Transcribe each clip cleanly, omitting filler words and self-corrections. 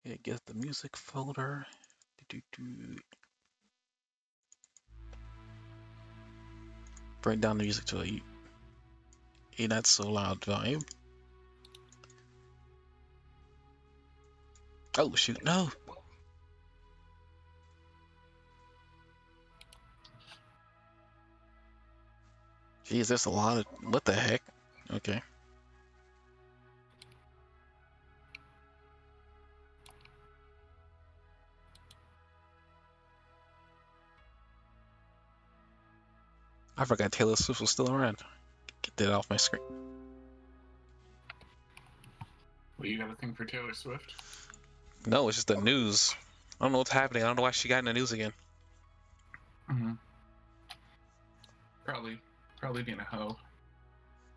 Yeah, get the music folder. Do. Bring down the music to a not so loud volume. Oh shoot, no. Jeez, there's a lot of what the heck? Okay. I forgot Taylor Swift was still around. Get that off my screen. Well, you got a thing for Taylor Swift? No, it's just the news. I don't know what's happening. I don't know why she got in the news again. Mm-hmm. Probably being a hoe.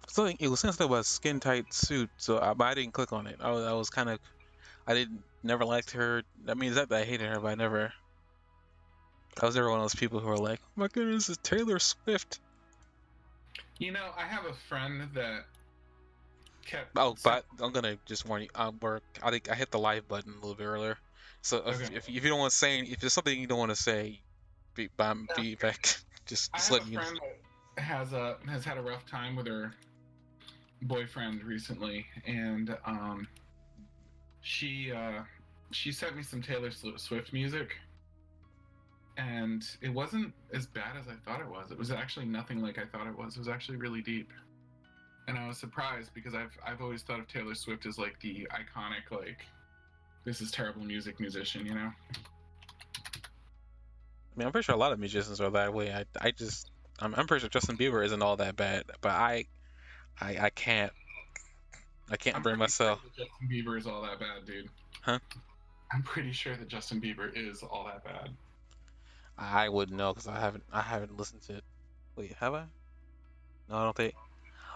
So it was something about skin tight suit, so I didn't click on it. I was kind of, I didn't, never liked her. I mean, it's not that I hated her, but I was never one of those people who are like, oh my goodness, it's Taylor Swift. You know, I have a friend that kept. Oh, but I'm gonna just warn you. I think I hit the live button a little bit earlier. So Okay. if you don't want to say, if there's something you don't want to say, be back. I Just have a letting you know. friend that has had a rough time with her boyfriend recently, and she sent me some Taylor Swift music, and it wasn't as bad as I thought it was. It was actually nothing like I thought it was. It was actually really deep, and I was surprised because I've always thought of Taylor Swift as like the iconic like this is terrible music musician, you know. I mean, I'm pretty sure a lot of musicians are that way. I'm pretty sure Justin Bieber isn't all that bad, but I can't I'm bring pretty sure myself. that Justin Bieber is all that bad, dude. Huh? I'm pretty sure that Justin Bieber is all that bad. I wouldn't know because I haven't listened to it. Wait, have I? No, I don't think.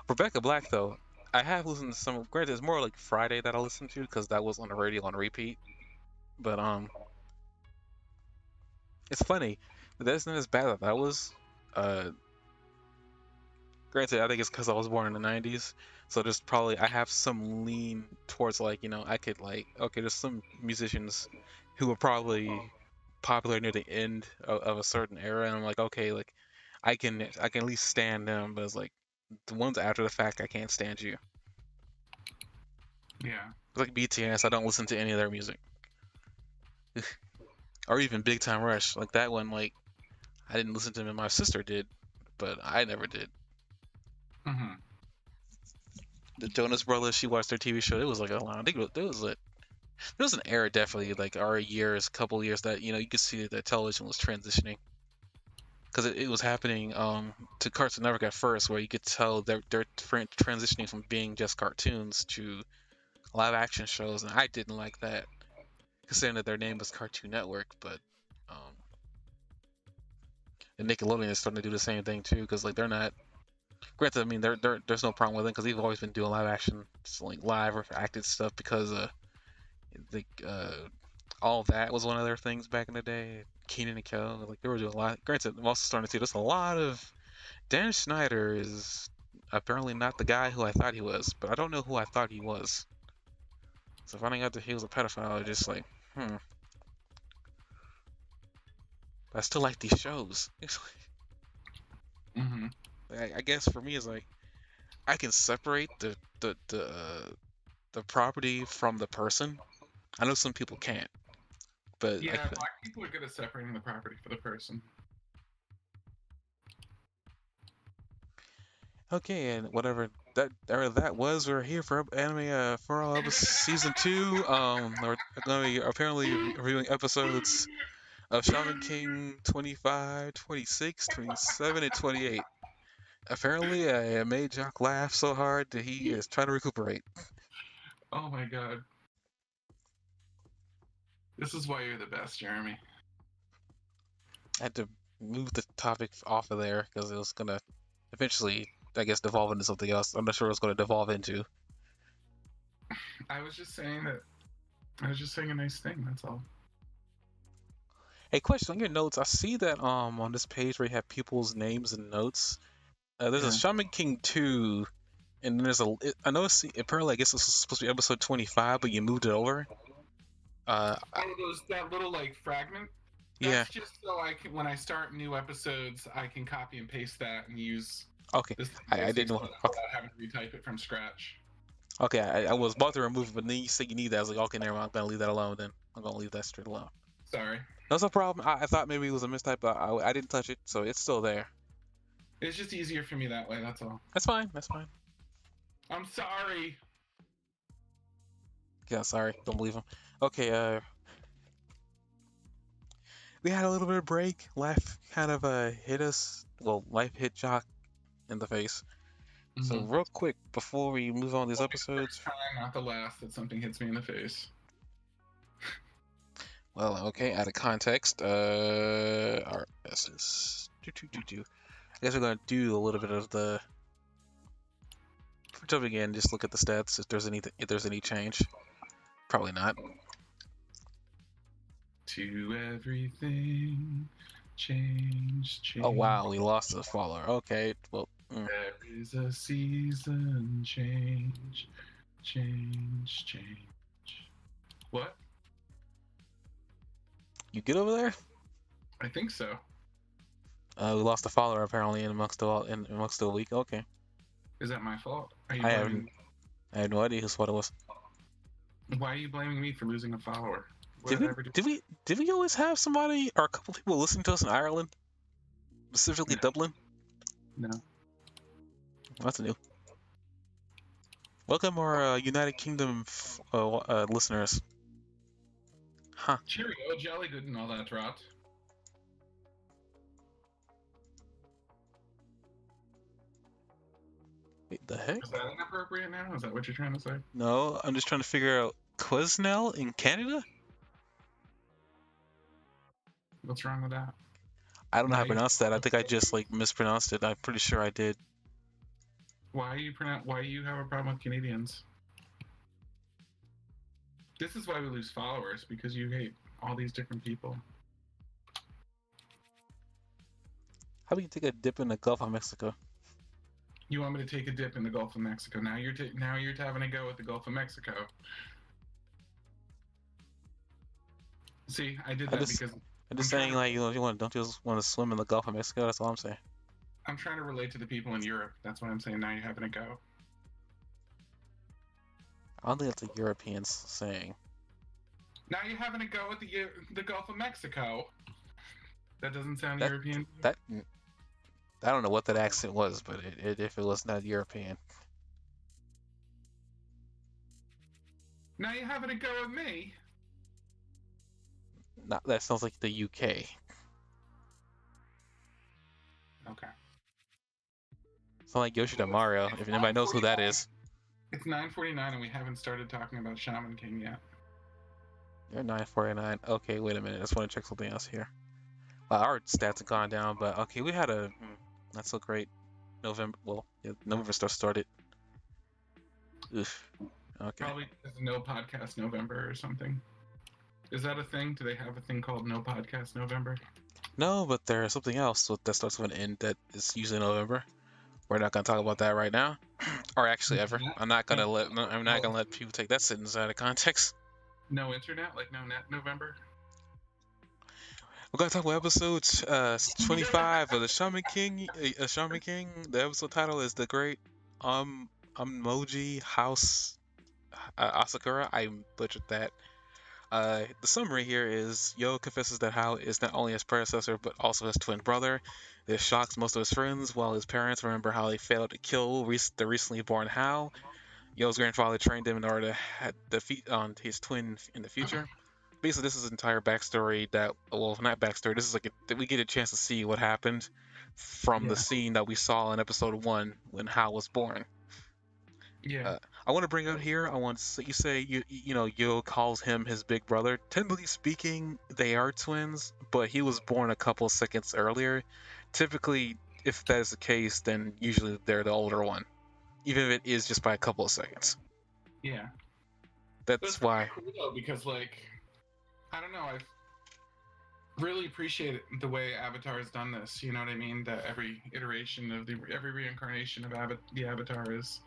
Rebecca Black though, I have listened to some. Granted, it's more like Friday that I listened to because that was on the radio on repeat. But it's funny. That's not as bad as that was. Uh, Granted, I think it's because I was born in the '90s, so there's probably I have some lean towards like I could like okay, there's some musicians who were probably popular near the end of a certain era, and I'm like okay, like I can at least stand them, but it's like the ones after the fact I can't stand you. Yeah. It's like BTS, I don't listen to any of their music, or even Big Time Rush, like that one, like I didn't listen to them, and my sister did, but I never did. Mm-hmm. The Jonas Brothers, she watched their TV show. It was like a lot. I think there was an era definitely like our years, couple years that you could see that television was transitioning because it was happening to Cartoon Network at first, where you could tell they're transitioning from being just cartoons to live action shows, and I didn't like that, considering that their name was Cartoon Network, but um, and Nickelodeon is starting to do the same thing too, because like they're not. Granted, I mean there's no problem with it because they've always been doing live action, like live or acted stuff because the all that was one of their things back in the day. Keenan and Kel, like they were doing a lot. Granted, I'm also starting to see there's a lot of Dan Schneider is apparently not the guy who I thought he was, but I don't know who I thought he was. So finding out that he was a pedophile, I just like, hmm. I still like these shows. Mm-hmm. I guess for me, it's like I can separate the property from the person. I know some people can't, but I Yeah, could. black people are good at separating the property for the person. Okay, and whatever that was, we're here for Anime for All season 2. We're going to be apparently reviewing episodes of Shaman King 25, 26, 27, and 28. Apparently, I made Jock laugh so hard that he is trying to recuperate. Oh my god. This is why you're the best, Jeremy. I had to move the topic off of there because it was gonna eventually, I guess, devolve into something else. I'm not sure what it's gonna devolve into. I was just saying that I was just saying a nice thing, that's all. Hey, question on your notes. I see that on this page where you have people's names and notes. There's a Yeah. Shaman King 2, and then I know apparently I guess this was supposed to be episode 25, but you moved it over. That little like fragment. Yeah. That's just so I can, when I start new episodes, I can copy and paste that and use Okay. the same I basic didn't know. setup Okay. without having to retype it from scratch. Okay. I was about to remove it, but then you said you need that. I was like, okay, never mind. I'm gonna leave that alone. Then I'm gonna leave that straight alone. Sorry. That's no problem. I thought maybe it was a mistype, but I didn't touch it, so it's still there. It's just easier for me that way. That's all. That's fine. That's fine. I'm sorry. Yeah. Sorry. Don't believe him. Okay. We had a little bit of break. Life kind of hit us. Well, life hit Jock in the face. So Mm-hmm. real quick before we move on these episodes, First time, not the last, that something hits me in the face. well, okay, out of context, our S's. I guess we're gonna do a little bit of the. For jumping in, just look at the stats. If there's any change, probably not. To everything, change, Oh change. wow, we lost a follower. Okay, well, There is a season, change, change, change. What? you good over there? I think so. We lost a follower apparently in amongst the week. Okay, Is that my fault? Are you I blaming haven't. me? I had no idea whose fault it was. Why are you blaming me for losing a follower? What Did did I we ever do? did we always have somebody or a couple people listening to us in Ireland, specifically No, Dublin? no. That's new. Welcome our United Kingdom listeners. Huh? Cheerio, Jolly Good, and all that rot. Wait, the heck? Is that inappropriate now? Is that what you're trying to say? No, I'm just trying to figure out Quesnel in Canada. What's wrong with that? I don't know how Now to you. pronounce that. I think I just like mispronounced it. I'm pretty sure I did. Why do you have a problem with Canadians? This is why we lose followers, because you hate all these different people. How about you take a dip in the Gulf of Mexico? You want me to take a dip in the Gulf of Mexico? Now you're having a go at the Gulf of Mexico. See, I did I'm that just because I'm just I'm trying saying to like you want don't you just want to swim in the Gulf of Mexico? That's all I'm saying. I'm trying to relate to the people in Europe. That's what I'm saying. Now you're having a go. I don't think that's a European saying. Now you're having a go at the Gulf of Mexico. That doesn't sound That European. that I don't know what that accent was, but if it was not European, Now you're having a go at me. not that sounds like the UK. Okay. Sound like Yoshida Mario. If anybody knows who that is, It's 9:49 and we haven't started talking about Shaman King yet. you're 949. Okay, wait a minute. I just want to check something else here. Our stats have gone down, but okay, we had a not so great November. Well, yeah, November stuff started. Oof. Okay. Probably because of No Podcast November or something. Is that a thing? Do they have a thing called No Podcast November? No, but there's something else that starts with an N that is usually November. We're not gonna talk about that right now, or actually ever. I'm not gonna let people take that sentence out of context. No internet, like no net November. We're gonna talk about episodes 25 of the Shaman King. Shaman King. The episode title is The Great Emoji House Asakura. I butchered that. The summary here is Yo confesses that Hao is not only his predecessor but also his twin brother. This shocks most of his friends, while his parents remember how they failed to kill the recently born Hao. Yo's grandfather trained him in order to defeat on his twin in the future. Basically, this is an entire backstory that, well, not backstory. This is like that we get a chance to see what happened from the Yeah. scene that we saw in episode 1 when Hao was born. Yeah. I want to bring out here. I want to you say you know Yo calls him his big brother. Technically speaking, they are twins, but he was born a couple seconds earlier. Typically, if that is the case, then usually they're the older one, even if it is just by a couple of seconds. Yeah. But it's That's pretty why. cool though, because like, I don't know, I've really appreciated the way Avatar has done this. You know what I mean? That every iteration of every reincarnation of the Avatar is,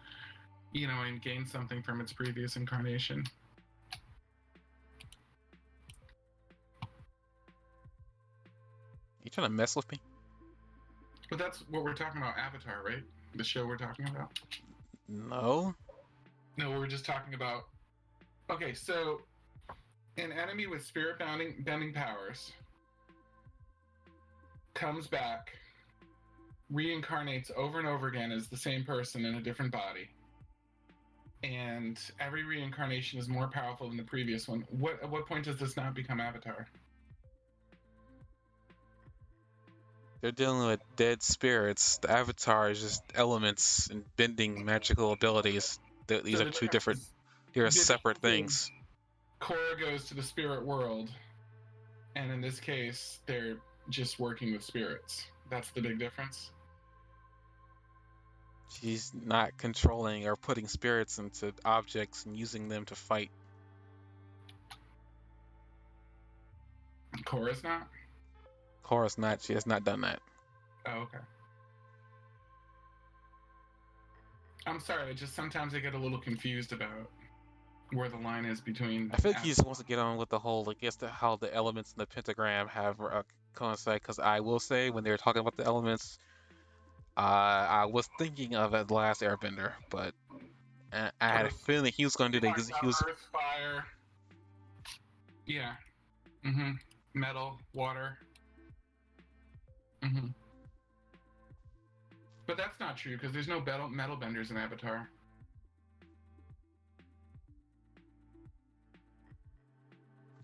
and gains something from its previous incarnation. You trying to mess with me? But that's what we're talking about, Avatar, right? The show we're talking about. No. No, we're just talking about. Okay, so an enemy with spirit bending powers comes back, reincarnates over and over again as the same person in a different body, and every reincarnation is more powerful than the previous one. At what point does this not become Avatar? They're dealing with dead spirits. The Avatar is just elements and bending magical abilities. These So are the two difference different. is They are the separate difference is things. Korra goes to the spirit world, and in this case, they're just working with spirits. That's the big difference. She's not controlling or putting spirits into objects and using them to fight. Korra's not. Korra's not. She has not done that. Oh, okay. I'm sorry. I just sometimes I get a little confused about where the line is between. I feel like he just wants to get on with the whole, like, how the elements in the pentagram have coincide. Because I will say, when they were talking about the elements, I was thinking of The Last Airbender, but I had a Oh, feeling he was going to do talking that. He about was earth, fire. Yeah. Mm-hmm. Metal, water. Mm-hmm. But that's not true because there's no metal benders in Avatar.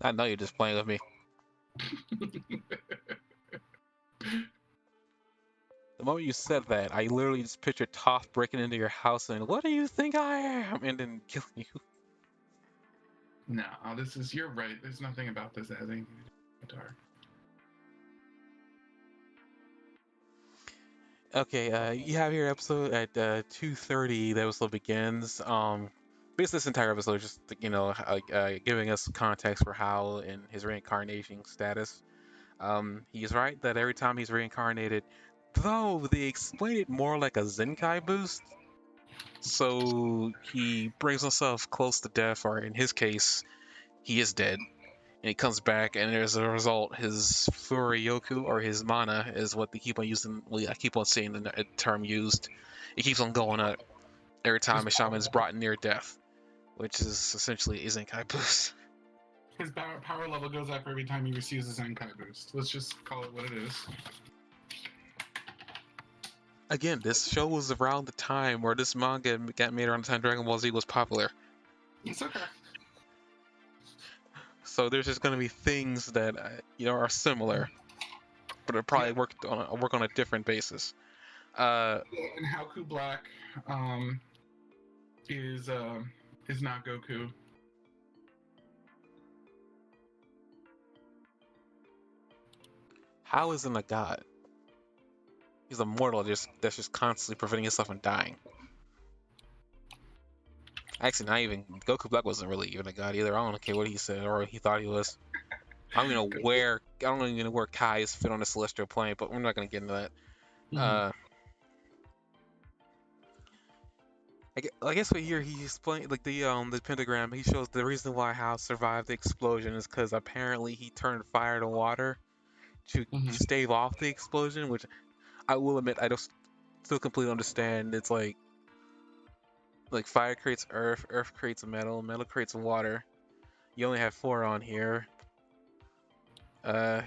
I know you're just playing with me. The moment you said that, I literally just pictured Toph breaking into your house and, "What do you think I am?" and then killing you. No, this is. You're right. There's nothing about this as a Avatar. Okay, you have your episode at 2:30. The episode begins. Basically, this entire episode is just, giving us context for Hal and his reincarnation status. He's right that every time he's reincarnated, though they explain it more like a Zenkai boost. So he brings himself close to death, or in his case, he is dead. And he comes back, and as a result, his Furyoku, or his mana, is what they keep on using. I keep on seeing the term used. It keeps on going up every His time a shaman power is level. brought near death, which is essentially a Zenkai boost. His power level goes up every time he receives a Zenkai boost. Let's just call it what it is. Again, this show was around the time where this manga got made around the time Dragon Ball Z was popular. It's okay. So there's just going to be things that are similar, but it probably Yep. work on a different basis. Uh, And Haku Black um, is not Goku. How isn't a god? He's a mortal that's just constantly preventing himself from dying. Actually, not even Goku Black wasn't really even a god either. I don't care what he said or what he thought he was. I don't even know where Kai is fit on the celestial plane, but we're not gonna get into that. Mm-hmm. Uh, I guess what here he's explained, like the pentagram. He shows the reason why Hal survived the explosion is because apparently he turned fire to water to Mm-hmm. stave off the explosion, which I will admit I don't still completely understand. It's like fire creates earth, earth creates metal, metal creates water. You only have four on here. Uh,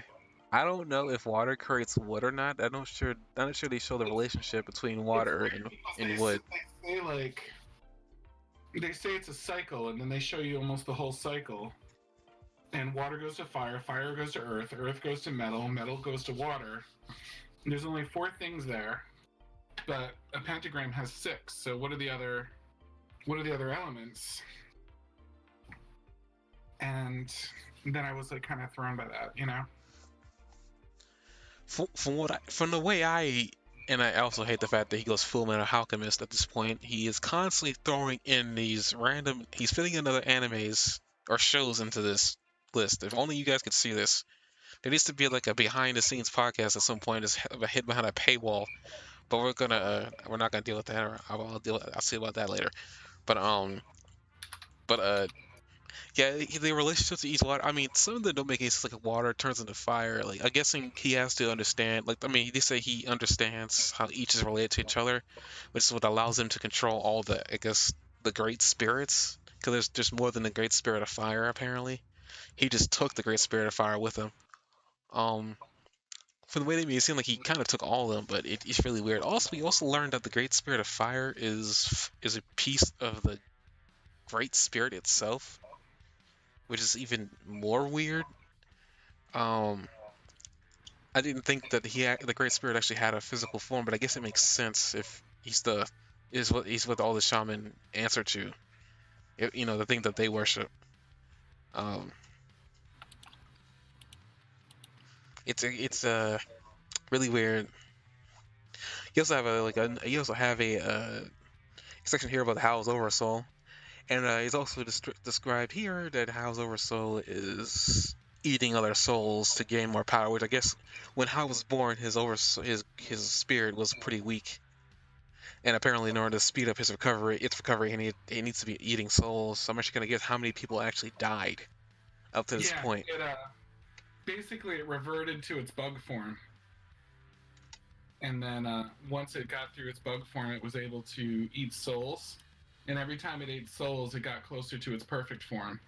I don't know if water creates wood or not. I'm not sure they show the relationship between It's water weird because and wood. they say like they say it's a cycle, and then they show you almost the whole cycle. And water goes to fire, fire goes to earth, earth goes to metal, metal goes to water. There's only four things there, but a pentagram has six. So what are the other elements? And then I was like kind of thrown by that, you know. From the way and I also hate the fact that he goes full metal alchemist at this point. He is constantly throwing in these random. He's fitting in other animes or shows into this list. If only you guys could see this. There needs to be like a behind the scenes podcast at some point. It's a hid behind a paywall, but we're not gonna deal with that. I'll see about that later. But but Yeah, the relationships to each water. I mean, some of them don't make any sense. Like water turns into fire. Like I'm guessing he has to understand. Like I mean, they say he understands how each is related to each other, which is what allows him to control all the, I guess, the great spirits. Because there's more than the great spirit of fire apparently. He just took the great spirit of fire with him. Um, from the way they made it seem like he kind of took all of them, but it's really weird. Also, we also learned that the great spirit of fire is a piece of the great spirit itself, which is even more weird. Um, I didn't think that the Great Spirit actually had a physical form, but I guess it makes sense if he's what all the shaman answer to. You know, the thing that they worship. Um, it's really weird. You also have a section here about the Howl's Oversoul, and it's also described here that Howl's Oversoul is eating other souls to gain more power. Which I guess when Howl was born, his spirit was pretty weak. And apparently, in order to speed up its recovery, he needs to be eating souls. So I'm actually gonna guess how many people actually died up to this Yeah, point. it basically it reverted to its bug form, and then once it got through its bug form, it was able to eat souls, and every time it ate souls, it got closer to its perfect form.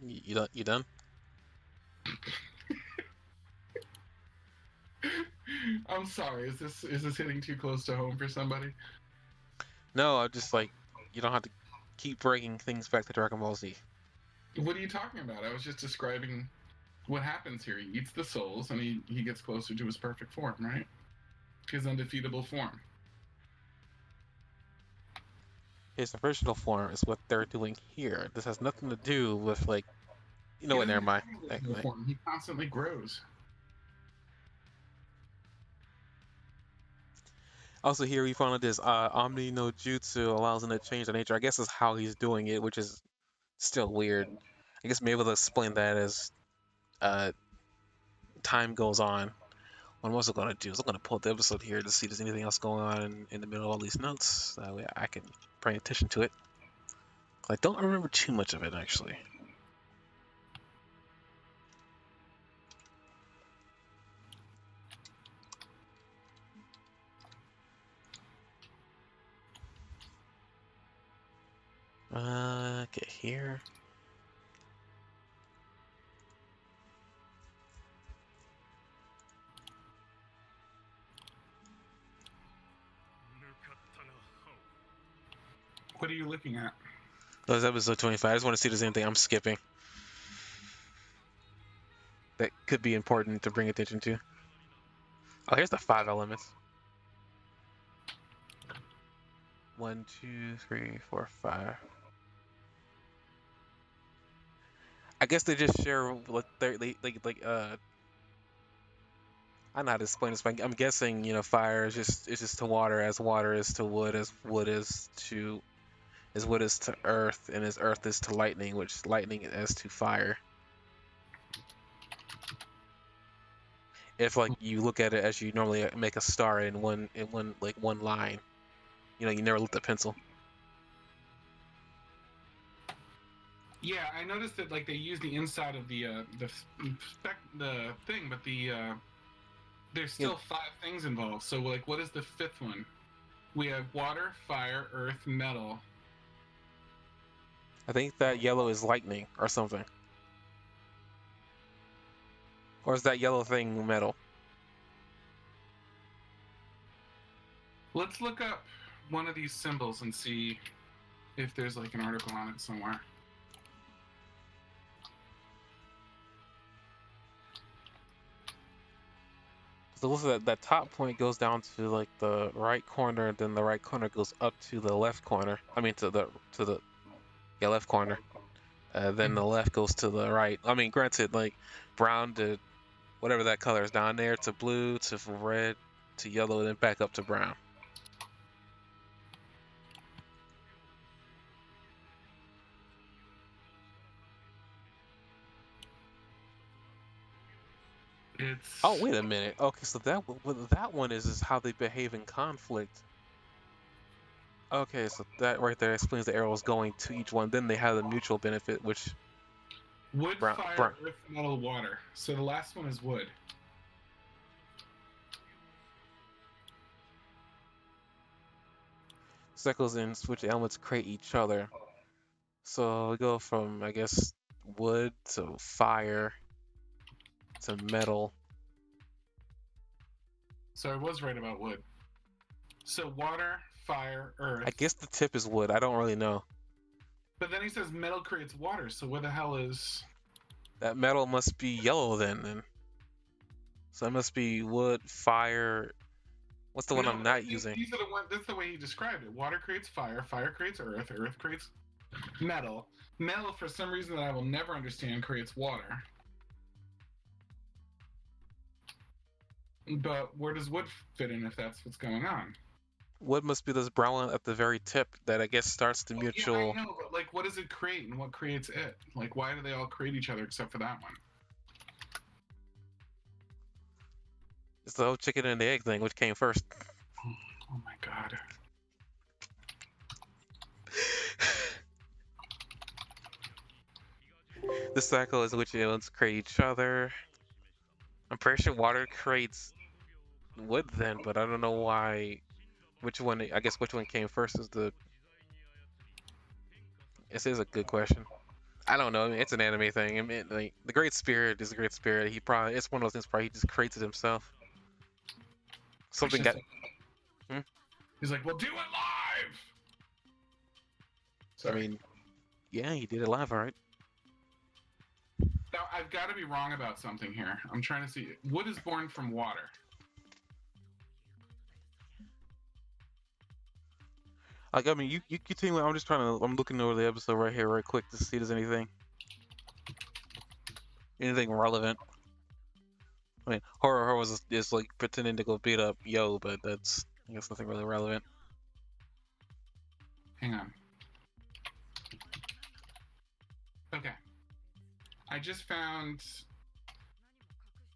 You done? I'm sorry. Is this hitting too close to home for somebody? No, I'm just like you don't have to keep bringing things back to Dragon Ball Z. What are you talking about? I was just describing what happens here. He eats the souls, and he gets closer to his perfect form, right? His undefeatable form. His original form is what they're doing here. This has nothing to do with like you know He what? doesn't Never mind. have an original form. He constantly grows. Also, here we found out this Omni no Jutsu allows him to change the nature. I guess is how he's doing it, which is still weird. I guess maybe they'll explain that as uh, time goes on. What I'm also going to do is I'm going to pull up the episode here to see if there's anything else going on in the middle of all these notes. That way I can pay attention to it. I don't remember too much of it, actually. Get here. What are you looking at? That was episode 25. I just want to see if there's anything I'm skipping that could be important to bring attention to. Oh, here's the 5 elements. 1, 2, 3, 4, 5. I guess they just share like I don't know how to explain this, but I'm guessing fire is just to water as water is to wood as wood is to earth and as earth is to lightning, which lightning is to fire. If like you look at it as you normally make a star in one line, you never lift a pencil. Yeah, I noticed that like they use the inside of the thing, but there's You know, still 5 things involved. So like, what is the 5th one? We have water, fire, earth, metal. I think that yellow is lightning or something, or is that yellow thing metal? Let's look up one of these symbols and see if there's like an article on it somewhere. So looks like that top point goes down to like the right corner, then the right corner goes up to the left corner. I mean to the left corner. Then the left goes to the right. I mean, granted, like brown to whatever that color is down there to blue to red to yellow, then back up to brown. Oh, It's wait a minute. Okay, so what that one is how they behave in conflict. Okay, so that right there explains the arrows going to each one. Then they have the mutual benefit, which wood, brown, fire, brown earth, metal, water. So the last one is wood. cycles and switch elements create each other. So we go from, I guess, wood to fire to metal. So I was right about wood. So water, fire, I earth. guess the tip is wood. I don't really know. But then he says metal creates water. So where the hell is? That metal must be yellow then. So it must be wood, fire. What's the one No, I'm but I not think using? these are the ones. That's the way he described it. Water creates fire. Fire creates earth. Earth creates metal. Metal, for some reason that I will never understand, creates water. But where does wood fit in if that's what's going on? Wood must be this brown one at the very tip that I guess starts the Yeah, I mutual. know, but like, what does it create and what creates it? Like, why do they all create each other except for that one? It's the whole chicken and the egg thing, which came first. Oh my god. The cycle is which elements create each other. I'm pretty sure water creates wood then, but I don't know why. Which one? I guess which one came first is the. This is a good question. I don't know. I mean, it's an anime thing. I mean, like, the Great Spirit is the Great Spirit. He probably it's one of those things. Probably he just creates it himself. It's Something just got. like, Hmm? he's like, well, do it live! I Sorry. mean, yeah, he did it live, all right. Now, I've got to be wrong about something here. I'm trying to see. Wood is born from water. Like, I mean, you continue. I'm just trying to. I'm looking over the episode right here, right quick, to see if there's anything relevant. I mean, horror was just like pretending to go beat up Yo, but that's I guess nothing really relevant. Hang on. Okay. I just found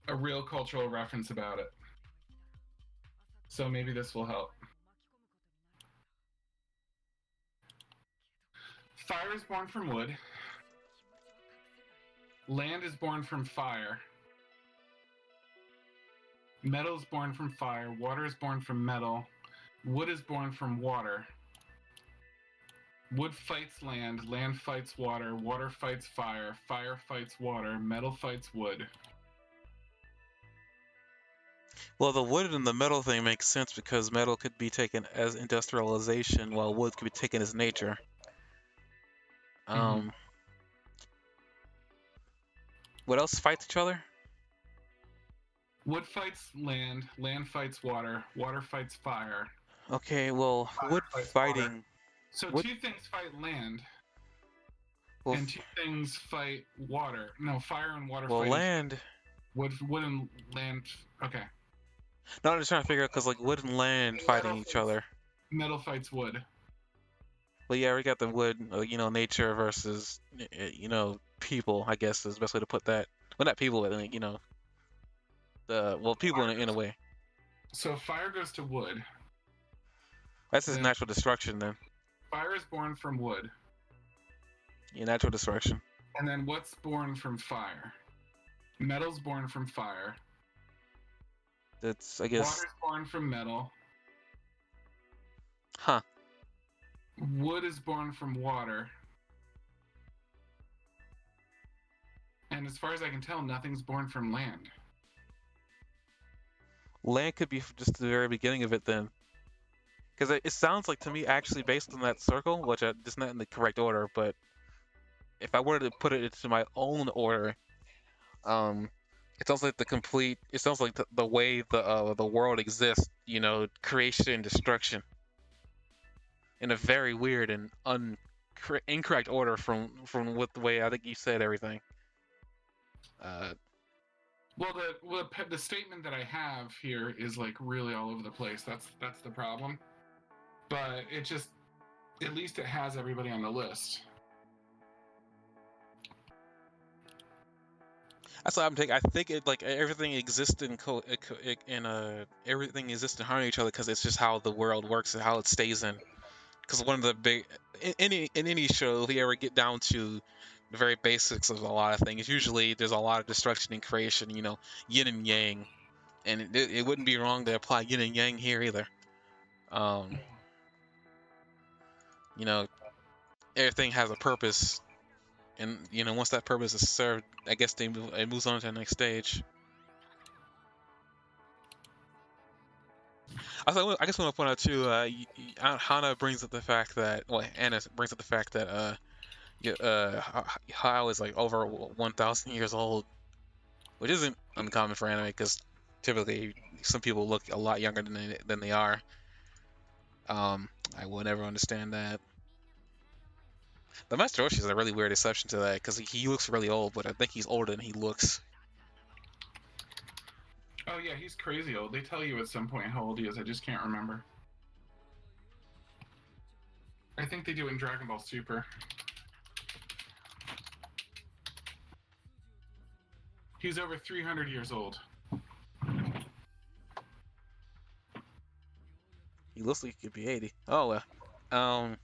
a real cultural reference about it. So maybe this will help. Fire is born from wood. Land is born from fire. Metal is born from fire. Water is born from metal. Wood is born from water. Wood fights land. Land fights water. Water fights fire. Fire fights water. Metal fights wood. Well, the wood and the metal thing makes sense because metal could be taken as industrialization, while wood could be taken as nature. Mm-hmm. Um, what else fights each other? Wood fights land. Land fights water. Water fights fire. Okay, well, Fire wood fights water. fighting. So Wood. two things fight land, Well, and two things fight water. No, fire and water well, fight each land. other. Wood and land. Okay. No, I'm just trying to figure out because like wood and land fighting Metal each fights, other. metal fights wood. Well, yeah, we got the wood, nature versus, people. I guess is the best way to put that. Well, not people, but like, people in a way. So fire goes to wood. That's his Then natural destruction then. fire is born from wood. Yeah, natural destruction. And then what's born from fire? Metal's born from fire. That's I guess. Water's born from metal. Huh. Wood is born from water. And as far as I can tell, nothing's born from land. Land could be just the very beginning of it then. Because it sounds like to me, actually, based on that circle, which it's not in the correct order, but if I were to put it into my own order, um, it sounds like It sounds like the way the world exists, creation and destruction, in a very weird and incorrect order from what the way I think you said everything. Uh, Well, the statement that I have here is like really all over the place. That's the problem. But it just, at least it has everybody on the list. That's what I'm taking. I think it like everything exists everything exists in harmony with each other because it's just how the world works and how it stays in. Because one of the big in any show, if you ever get down to the very basics of a lot of things, usually there's a lot of destruction and creation. Yin and yang, and it wouldn't be wrong to apply yin and yang here either. Um, you know, everything has a purpose, and once that purpose is served, I guess it moves on to the next stage. I guess I want to point out too. Hana brings up the fact that, well, Anna brings up the fact that Hao is like over 1,000 years old, which isn't uncommon for anime because typically some people look a lot younger than they are. I will never understand that. The Master Roshi is a really weird exception to that because he looks really old, but I think he's older than he looks. Oh yeah, he's crazy old. They tell you at some point how old he is. I just can't remember. I think they do in Dragon Ball Super. He's over 300 years old. He looks like he could be 80. Oh well.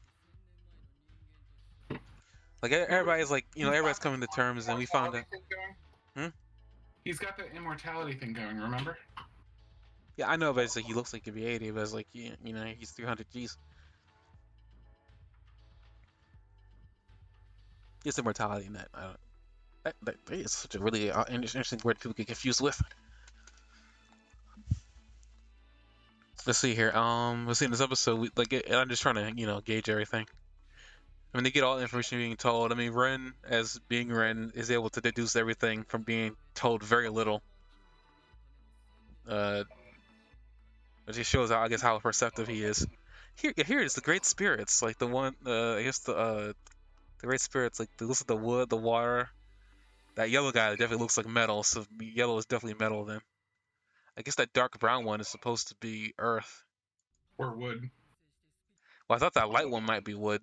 Like everybody's like, everybody's coming to terms, and we found out. Hmm? He's got the immortality thing going, remember? Yeah, I know, but it's like he looks like he could be 80, but it's like, he's 300 G's. It's immortality in that. I don't. That is such a really interesting word people get confused with. Let's see here. Let's see in this episode. I'm just trying to, gauge everything. I mean, they get all the information being told. I mean, Ren, as being Ren, is able to deduce everything from being told very little. Uh, it just shows how, I guess, how perceptive he is. Here is the great spirits, like the one. I guess the great spirits, like looks at the wood, the water. That yellow guy definitely looks like metal, so yellow is definitely metal then. I guess that dark brown one is supposed to be earth. Or wood. Well, I thought that light one might be wood.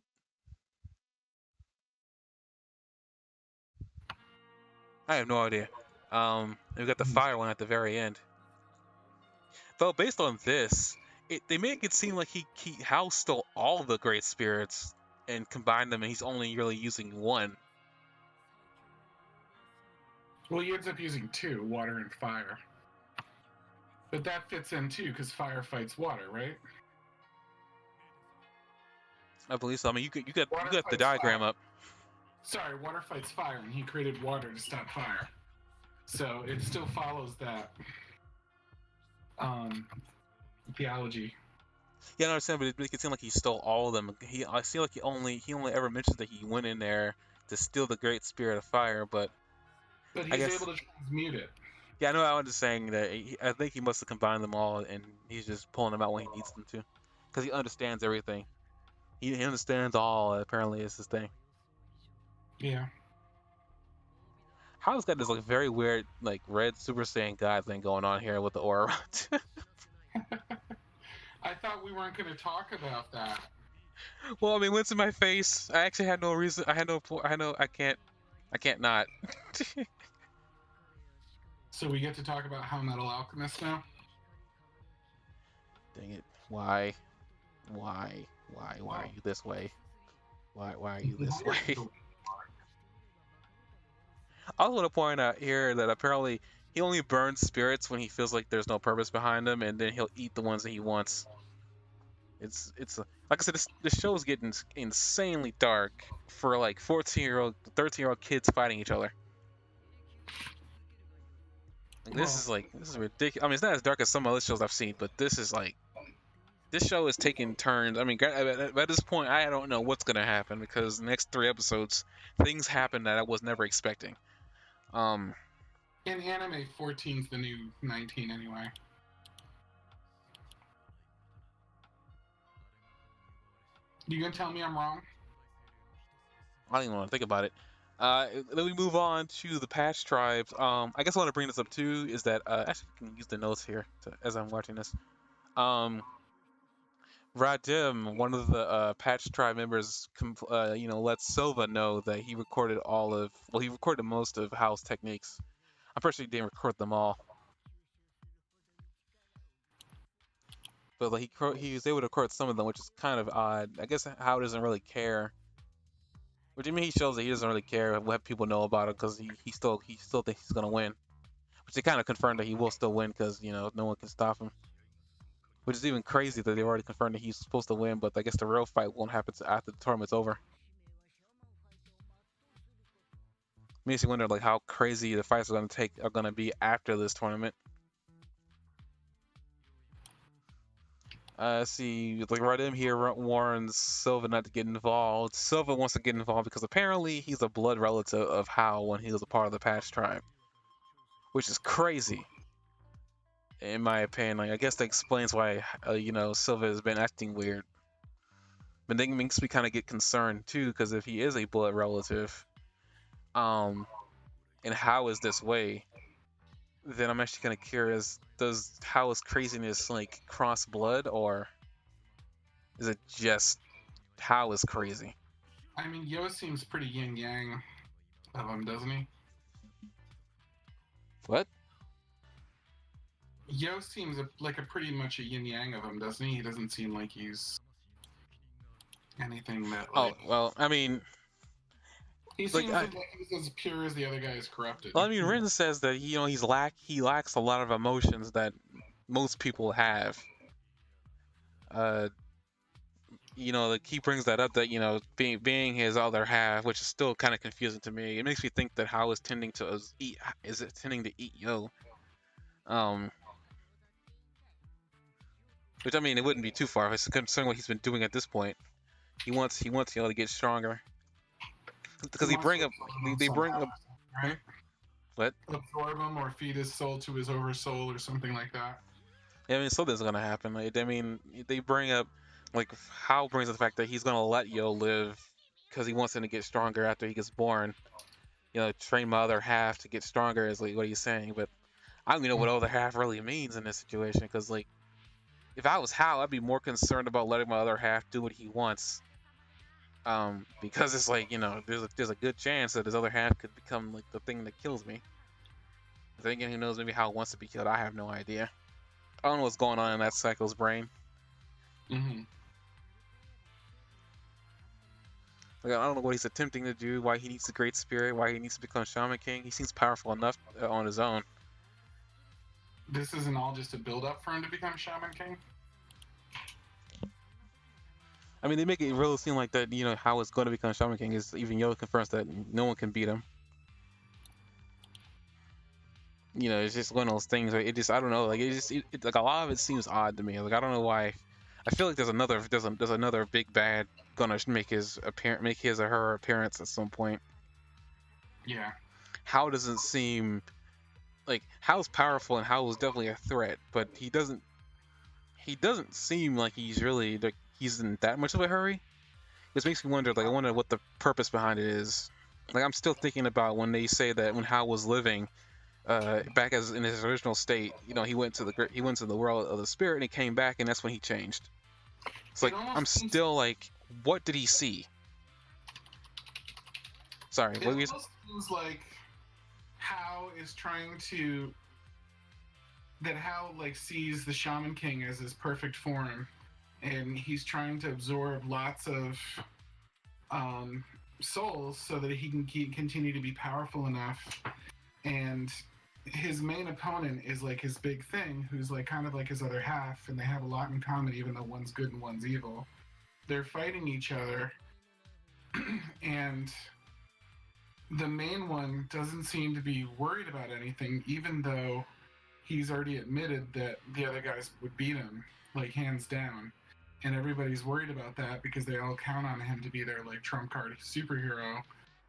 I have no idea. We got the fire one at the very end. Though based on this, they make it seem like he Hal stole all the great spirits and combined them, and he's only really using one. Well, he ends up using two, water and fire. But that fits in too, because fire fights water, right? I believe so. I mean, you got the Fights diagram fire. up. Sorry, water fights fire, and he created water to stop fire. So it still follows that theology. Yeah, I understand, but it makes it seem like he stole all of them. I feel like he only ever mentions that he went in there to steal the great spirit of fire, but But I he's guess. able to transmute it. Yeah, I know. I was just saying that I think he must have combined them all, and he's just pulling them out when he needs them to, because he understands everything. He understands all. Apparently, is his thing. Yeah. How's got this like very weird like red Super Saiyan God thing going on here with the aura. I thought we weren't going to talk about that. Well, I mean, what's in my face? I actually had no reason. I can't not. So we get to talk about How Metal Alchemist now? Dang it! Why are you this way? Why are you this way? I also want to point out here that apparently he only burns spirits when he feels like there's no purpose behind them, and then he'll eat the ones that he wants. It's like I said, this show is getting insanely dark for like 14-year-old, 13-year-old kids fighting each other. Like, this is ridiculous. I mean, it's not as dark as some other shows I've seen, but this show is taking turns. I mean, at this point, I don't know what's gonna happen because the next 3 episodes, things happen that I was never expecting. In anime, 14's the new 19 anyway. You gonna tell me I'm wrong? I don't even want to think about it. Then we move on to the patch tribes. I guess I want to bring this up too is that actually I can use the notes here as I'm watching this. Radim, one of the patch tribe members, let Silva know that he recorded he recorded most of Hal's techniques. I'm pretty sure he didn't record them all, but like he was able to record some of them, which is kind of odd. I guess How doesn't really care. What do you mean he shows that he doesn't really care what people know about it because he still thinks he's gonna win, which they kind of confirmed that he will still win because no one can stop him. Which is even crazy that they've already confirmed that he's supposed to win, but I guess the real fight won't happen after the tournament's over. Makes you wonder like how crazy the fights are gonna be after this tournament. Let's see, like right in here warns Silva not to get involved. Silva wants to get involved because apparently he's a blood relative of Hao when he was a part of the past tribe, which is crazy in my opinion. Like I guess that explains why Silva has been acting weird. But then it makes me kind of get concerned too because if he is a blood relative, um, and Hao is this way, then I'm actually kind of curious: does Hao's craziness like cross blood, or is it just Hao is crazy? I mean, Yo seems pretty yin yang of him, doesn't he? What? Yo seems like a pretty much a yin yang of him, doesn't he? He doesn't seem like he's anything that Oh like. well, I mean, He like seems like he's as pure as the other guy is corrupted. Ren says that he lacks a lot of emotions that most people have. Uh, like he brings that up that being his other half, which is still kind of confusing to me. It makes me think that Hao is tending to eat. Is it tending to eat Yo? Um, which I mean, it wouldn't be too far. It's concerning what he's been doing at this point. He wants to get stronger because He he wants bring to up absorb him they bring somehow, up right? what? Absorb him or feed his soul to his oversoul or something like that. I mean, something's gonna happen. Like, I mean, they bring up like Hao brings up the fact that he's gonna let Yo live because he wants him to get stronger after he gets born. Train my other half to get stronger is like what he's saying, but I don't even know what other half really means in this situation because like if I was Hal, I'd be more concerned about letting my other half do what he wants. Because it's like there's a good chance that his other half could become like the thing that kills me. Thinking who knows, maybe Hal wants to be killed. I have no idea. I don't know what's going on in that Psycho's brain. Mm-hmm. Like I don't know what he's attempting to do. Why he needs the Great Spirit. Why he needs to become Shaman King. He seems powerful enough on his own. This isn't all just a build up for him to become Shaman King. I mean, they make it really seem like that. How it's going to become Shaman King is even Yoda confirms that no one can beat him. It's just one of those things. Like, it just I don't know. Like like a lot of it seems odd to me. Like I don't know why. I feel like there's another big bad gonna make his or her appearance at some point. Yeah. How doesn't seem like Hal's powerful and Hal is definitely a threat, but he doesn't seem like he's in that much of a hurry. This makes me wonder. Like I wonder what the purpose behind it is. Like I'm still thinking about when they say that when Hal was living, back as in his original state, he went to the world of the spirit and he came back and that's when he changed. It's like I'm still like, what did he see? Sorry, it what were you? almost seems like Hal is trying to that Hal like sees the Shaman King as his perfect form, and he's trying to absorb lots of souls so that he can continue to be powerful enough. And his main opponent is like his big thing, who's like kind of like his other half, and they have a lot in common, even though one's good and one's evil. They're fighting each other, and the main one doesn't seem to be worried about anything, even though he's already admitted that the other guys would beat him, like hands down. And everybody's worried about that because they all count on him to be their like trump card superhero,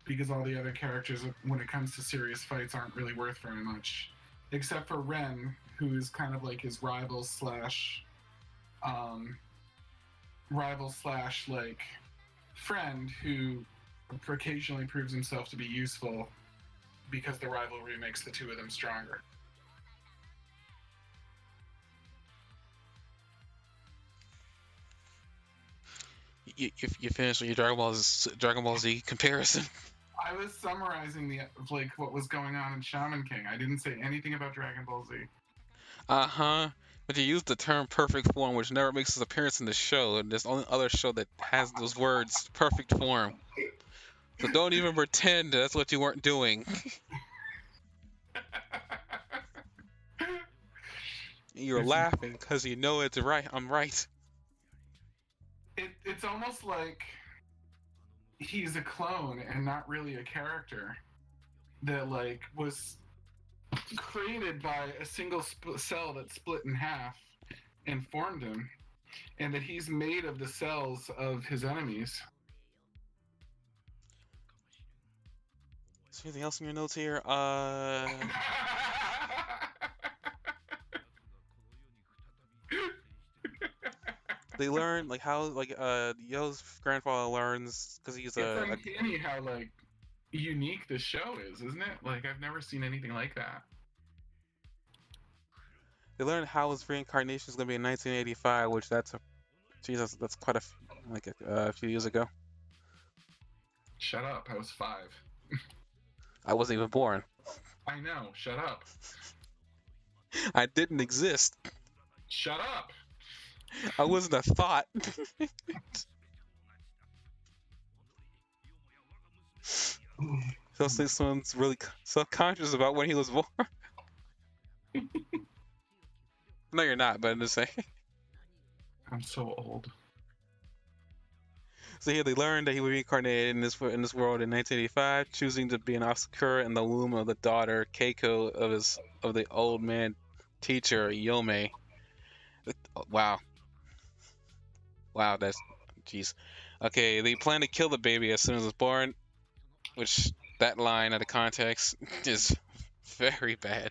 because all the other characters, when it comes to serious fights, aren't really worth very much, except for Ren, who's kind of like his rival slash like friend, who occasionally proves himself to be useful because the rivalry makes the two of them stronger. You finished with your Dragon Ball Z comparison. I was summarizing the like what was going on in Shaman King. I didn't say anything about Dragon Ball Z. Uh-huh. But you used the term perfect form, which never makes its appearance in the show, and there's the only other show that has those words, perfect form. So don't even pretend that's what you weren't doing. You're It's laughing because you know it's right. I'm right. it's almost like he's a clone and not really a character that like was created by a single cell that split in half and formed him, and that he's made of the cells of his enemies. Is there anything else in your notes here? They learn like how Yo's grandfather learns because he's It's uncanny how like unique the show is, isn't it? Like I've never seen anything like that. they learn how his reincarnation is gonna be in 1985, which that's a Jesus, that's quite a few years ago. Shut up! I was 5. I wasn't even born. I know. Shut up! I didn't exist. Shut up! I wasn't a thought. So think someone's really self-conscious about when he was born. No, you're not, but I'm just saying. I'm so old. So here they learned that he was reincarnated in this world in 1985, choosing to be an Asakura in the womb of the daughter Keiko of the old man teacher Yome. Wow, wow, that's jeez. Okay, they plan to kill the baby as soon as it's born, which that line out of context is very bad.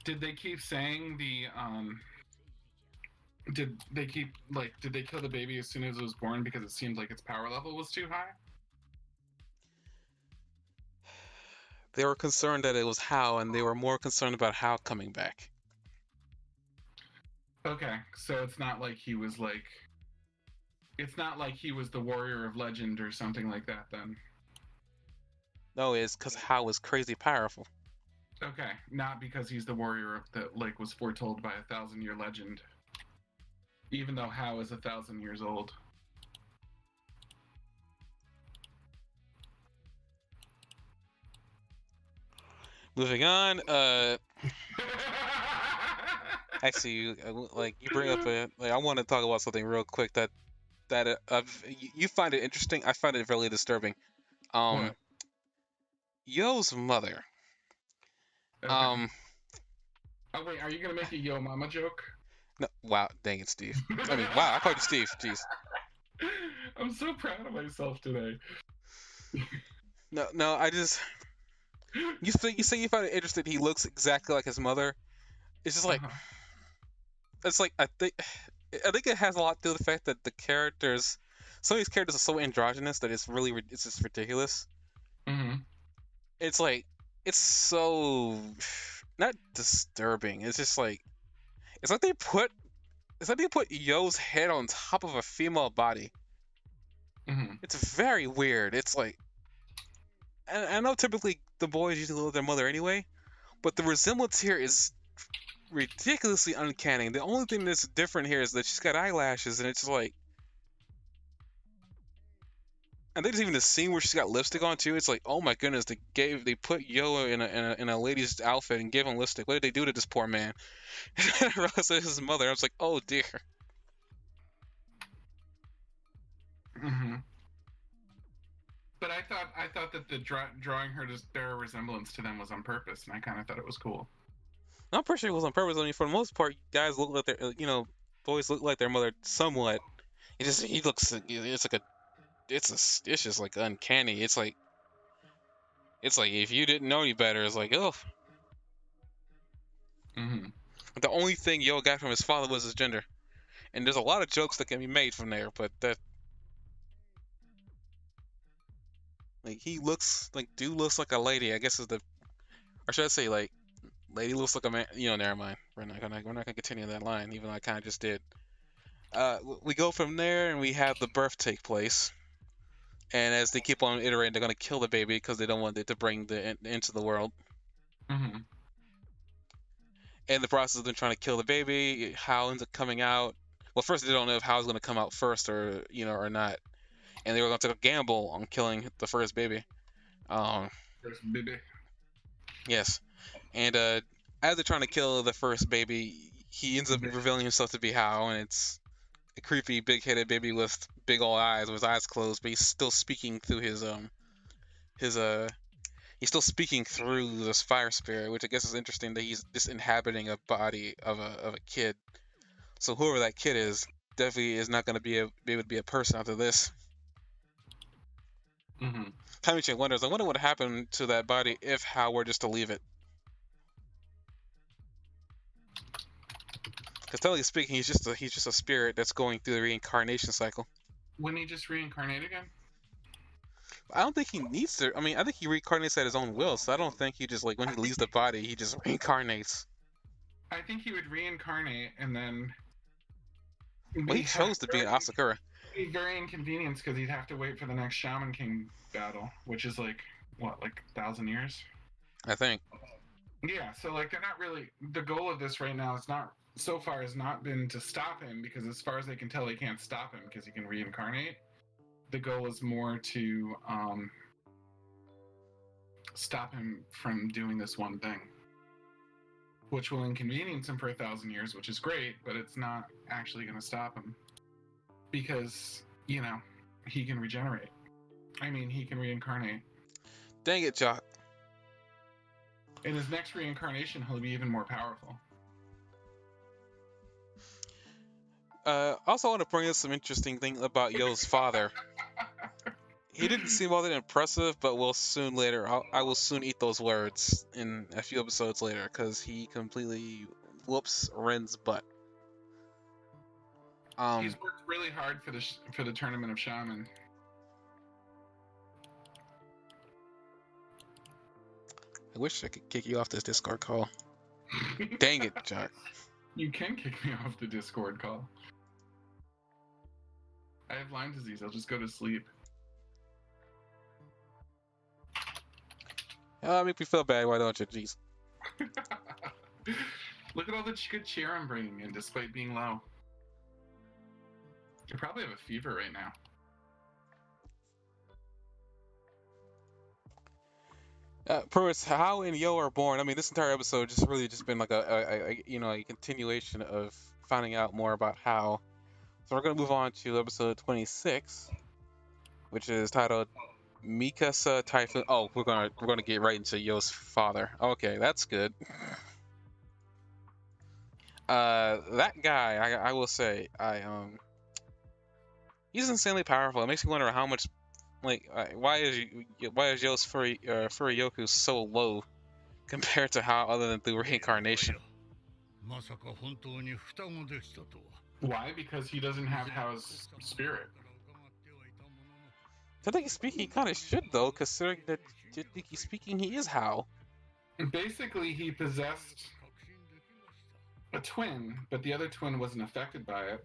Did they keep saying the Did they keep like? Did they kill the baby as soon as it was born because it seemed like its power level was too high? They were concerned that it was How, and they were more concerned about How coming back. Okay, so it's not like he was like. It's not like he was the warrior of legend or something like that. Then. No, it's because How was crazy powerful. Okay, not because he's the warrior that like was foretold by 1,000-year legend. Even though How is 1,000 years old. Moving on. Actually, like you bring up a like I want to talk about something real quick that you find it interesting. I find it really disturbing. Um, What? Yo's mother. Okay. Um, Oh wait, are you gonna make a Yo Mama joke? no, wow, dang it, Steve. I mean, wow, I called you Steve. Jeez. I'm so proud of myself today. No, no, I just you say you find it interesting. He looks exactly like his mother. It's just like Uh-huh. it's like I think it has a lot to do with the fact that the characters, some of these characters are so androgynous that it's just ridiculous. Mm-hmm. It's like it's so not disturbing. It's just like it's like they put Yo's head on top of a female body. Mm-hmm. It's very weird. It's like I know typically the boys usually live with their mother anyway, but the resemblance here is ridiculously uncanny. The only thing that's different here is that she's got eyelashes, and it's just like, and there's even the scene where she's got lipstick on too. It's like, oh my goodness, they put Yo in a lady's outfit and gave him lipstick. What did they do to this poor man? I realized it was his mother. I was like, oh dear. Mm-hmm. But I thought that the drawing her to bear a resemblance to them was on purpose, and I kind of thought it was cool. I'm pretty sure it was on purpose. I mean, for the most part, guys look like boys look like their mother somewhat. He looks, it's like it's just like uncanny. It's like if you didn't know any better, it's like, oh. Mm-hmm. The only thing Yo got from his father was his gender, and there's a lot of jokes that can be made from there. But that, like, he looks like dude looks like a lady. I guess is the, or should I say like, lady looks like a man. Never mind. We're not gonna continue that line, even though I kind of just did. We go from there, and we have the birth take place, And as they keep on iterating, they're gonna kill the baby because they don't want it to bring the into the world. Mm-hmm. In the process of them trying to kill the baby, Hal ends up coming out. Well, first they don't know if Hal's gonna come out first or or not, and they were gonna take a gamble on killing the first baby. Um, First baby. yes, and as they're trying to kill the first baby, he ends up revealing himself to be Hal, and it's a creepy, big-headed baby with big old eyes, with his eyes closed, but he's still speaking through his he's still speaking through this fire spirit, which I guess is interesting that he's just inhabiting a body of a kid. So whoever that kid is definitely is not going to be able to be a person after this. Mm-hmm. Kamichi wonders, I wonder what happened to that body if Hal were just to leave it. Because technically speaking, he's just a spirit that's going through the reincarnation cycle. Wouldn't he just reincarnate again? I don't think he needs to. I mean, I think he reincarnates at his own will, so I don't think he just like when he leaves the body, he just reincarnates. I think he would reincarnate and then. Well, he chose to be an Asakura. Be very inconvenienced because he'd have to wait for the next Shaman King battle, which is like 1,000 years? I think. Yeah, so like they're not really. The goal of this right now is not so far has not been to stop him because as far as they can tell, they can't stop him because he can reincarnate. The goal is more to stop him from doing this one thing, which will inconvenience him for 1,000 years, which is great, but it's not actually going to stop him because he can regenerate. I mean, he can reincarnate. Dang it, Jock. In his next reincarnation, he'll be even more powerful. Also, I want to bring up some interesting thing about Yo's father. He didn't seem all that impressive, but we'll soon later. I will soon eat those words in a few episodes later because he completely whoops Ren's butt. He's worked really hard for the tournament of Shaman. I wish I could kick you off this Discord call. Dang it, Jack. You can kick me off the Discord call. I have Lyme disease. I'll just go to sleep. Make me feel bad. Why don't you? Jeez. Look at all the good cheer I'm bringing in, despite being low. I probably have a fever right now. Purvis, how and Yo are born. I mean, this entire episode just really just been like a continuation of finding out more about how. So we're gonna move on to episode 26, which is titled Mikasa Typhoon. Oh, we're gonna get right into Yo's father. Okay, that's good. That guy, I will say, he's insanely powerful. It makes me wonder how much, like, why is Yo's Furioku so low compared to how other than through reincarnation. Why? Because he doesn't have Hao's spirit. Technically speaking, he kind of should though, considering that technically speaking, he is Hao. Basically, he possessed a twin, but the other twin wasn't affected by it.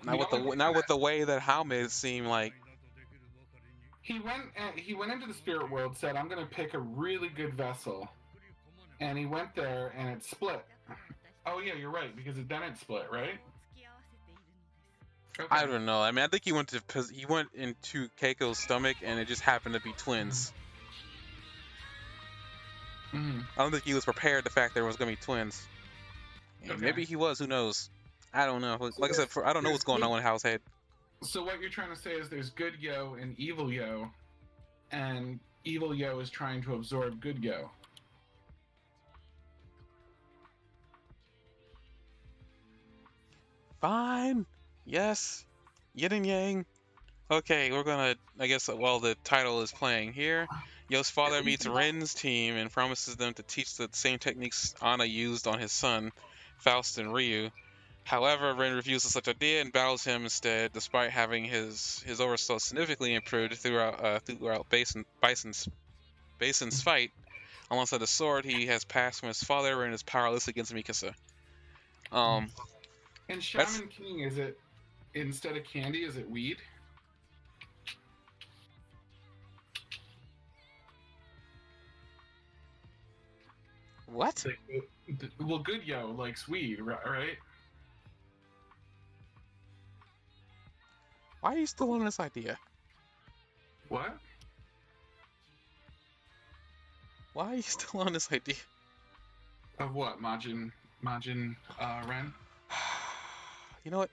Not with the way that Hao made it seem like. He went into the spirit world, said, "I'm going to pick a really good vessel," and he went there, and it split. Oh yeah, you're right, because then it split, right? Okay. I don't know. I mean, I think he went into Keiko's stomach, and it just happened to be twins. Mm-hmm. I don't think he was prepared the fact there was going to be twins. Okay. Maybe he was. Who knows? I don't know. Like I said, I don't know what's going on in Hao's head. So what you're trying to say is there's good Yo and evil Yo, and evil Yo is trying to absorb good Yo. Fine. Yes. Yin and Yang. Okay, we're gonna. I guess while the title is playing here, Yo's father meets Ren's team and promises them to teach the same techniques Anna used on his son, Faust and Ryu. However, Ren refuses such idea and battles him instead, despite having his oversoul significantly improved throughout Bison's fight. Alongside the sword he has passed from his father, Ren is powerless against Mikasa. And Shaman King, is it instead of candy? Is it weed? What? Like, well, good yo likes weed, right? Why are you still on this idea? What? Why are you still on this idea? Of what? Majin Ren? You know what?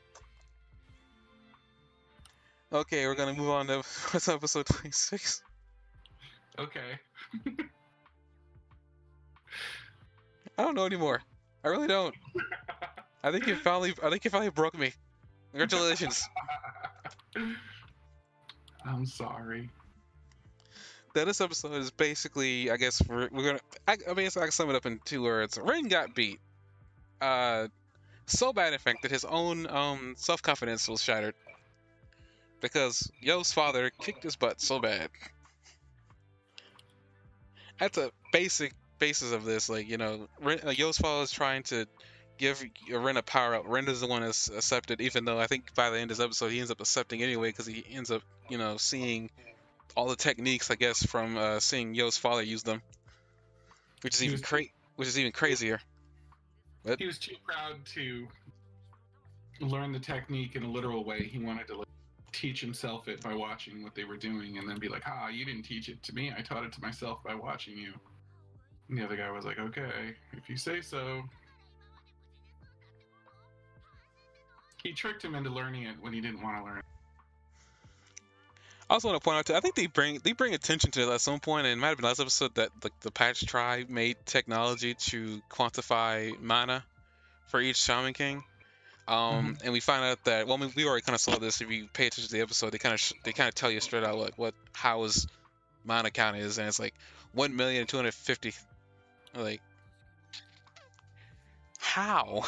Okay, we're gonna move on to what's episode 26. Okay. I don't know anymore. I really don't. I think you finally broke me. Congratulations. I'm sorry. This episode is basically, I guess we're gonna. I mean, I can sum it up in 2 words. Ren got beat. Uh, so bad in fact that his own self confidence was shattered because Yo's father kicked his butt so bad. That's a basic basis of this. Like, Yo's father is trying to give Ren a power up. Ren is the one that's accepted, even though I think by the end of this episode he ends up accepting anyway because he ends up, seeing all the techniques, I guess, from seeing Yo's father use them, which is He even was too, which is even crazier. But he was too proud to learn the technique in a literal way. He wanted to like, teach himself it by watching what they were doing, and then be like, "Ah, you didn't teach it to me. I taught it to myself by watching you." And the other guy was like, "Okay, if you say so." He tricked him into learning it when he didn't want to learn it. I also want to point out too, I think they bring attention to it at some point, and it might have been last episode that the Patch Tribe made technology to quantify mana for each Shaman King. And we find out that, well, I mean, we already kind of saw this if you pay attention to the episode. They kind of tell you straight out how his mana count is, and it's like 1,250,000. Like, how?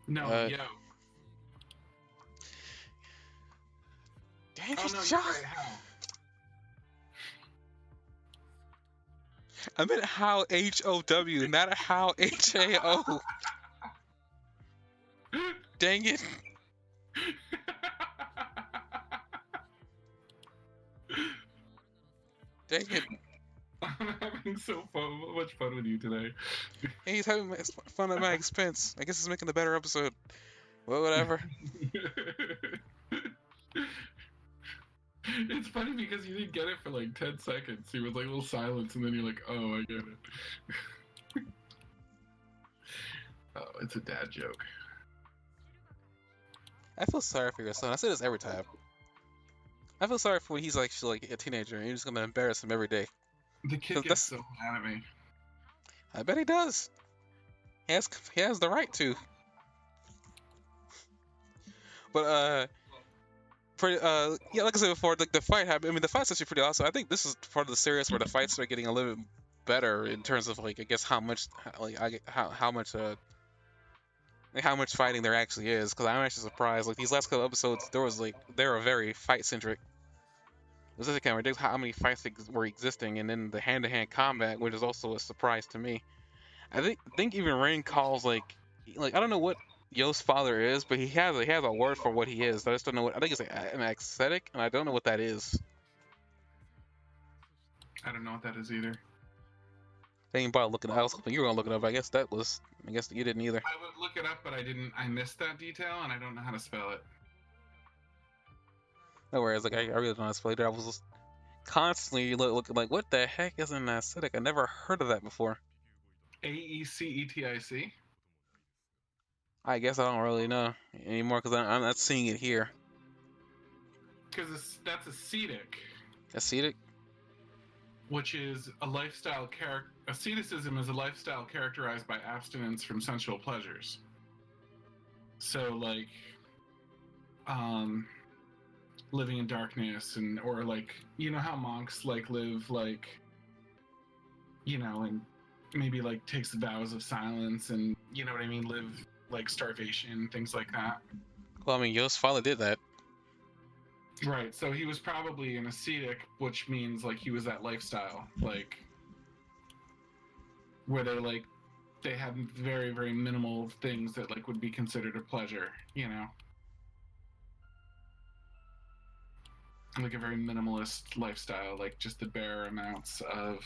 No, Uh, yo. Dang Oh it, no, you're Josh. right. How? I meant how HOW, not how HAO. Dang it. Dang it. I'm having so much fun with you today. Hey, he's having fun at my expense. I guess it's making the better episode. Well, whatever. It's funny because you didn't get it for like 10 seconds. He was like a little silence, and then you're like, "Oh, I get it." Oh, it's a dad joke. I feel sorry for your son. I say this every time. I feel sorry for when he's like a teenager and you're just gonna embarrass him every day. The kid 'Cause gets so mad at me. I bet he does. He has the right to. But yeah, like I said before, like the fight happened. I mean, the fight's actually pretty awesome. I think this is part of the series where the fights are getting a little bit better in terms of like, I guess, how much how much fighting there actually is. Because I'm actually surprised. Like these last couple episodes, they were very fight centric. It was just kind of ridiculous how many fights were existing, and then the hand-to-hand combat, which is also a surprise to me. I think even Rain calls like I don't know what Yo's father is, but he has a word for what he is. I just don't know what. I think it's like an aesthetic, and I don't know what that is. I don't know what that is either. I ain't about looking. I was hoping you were gonna look it up. I guess you didn't either. I would look it up, but I didn't. I missed that detail, and I don't know how to spell it. No worries. Like I really don't know how to spell it. I was just constantly looking like, what the heck is an aesthetic? I never heard of that before. Aecetic. I guess I don't really know anymore because I'm not seeing it here. Because that's ascetic, Ascetic? which is a lifestyle character. Asceticism is a lifestyle characterized by abstinence from sensual pleasures. So, like, living in darkness, or like, you know how monks like live like, and maybe like takes the vows of silence, and you know what I mean, live like starvation, things like that. Well, I mean, Yo's father did that. Right. So he was probably an ascetic, which means like he was that lifestyle, like where they have very, very minimal things that like would be considered a pleasure, like a very minimalist lifestyle, like just the bare amounts of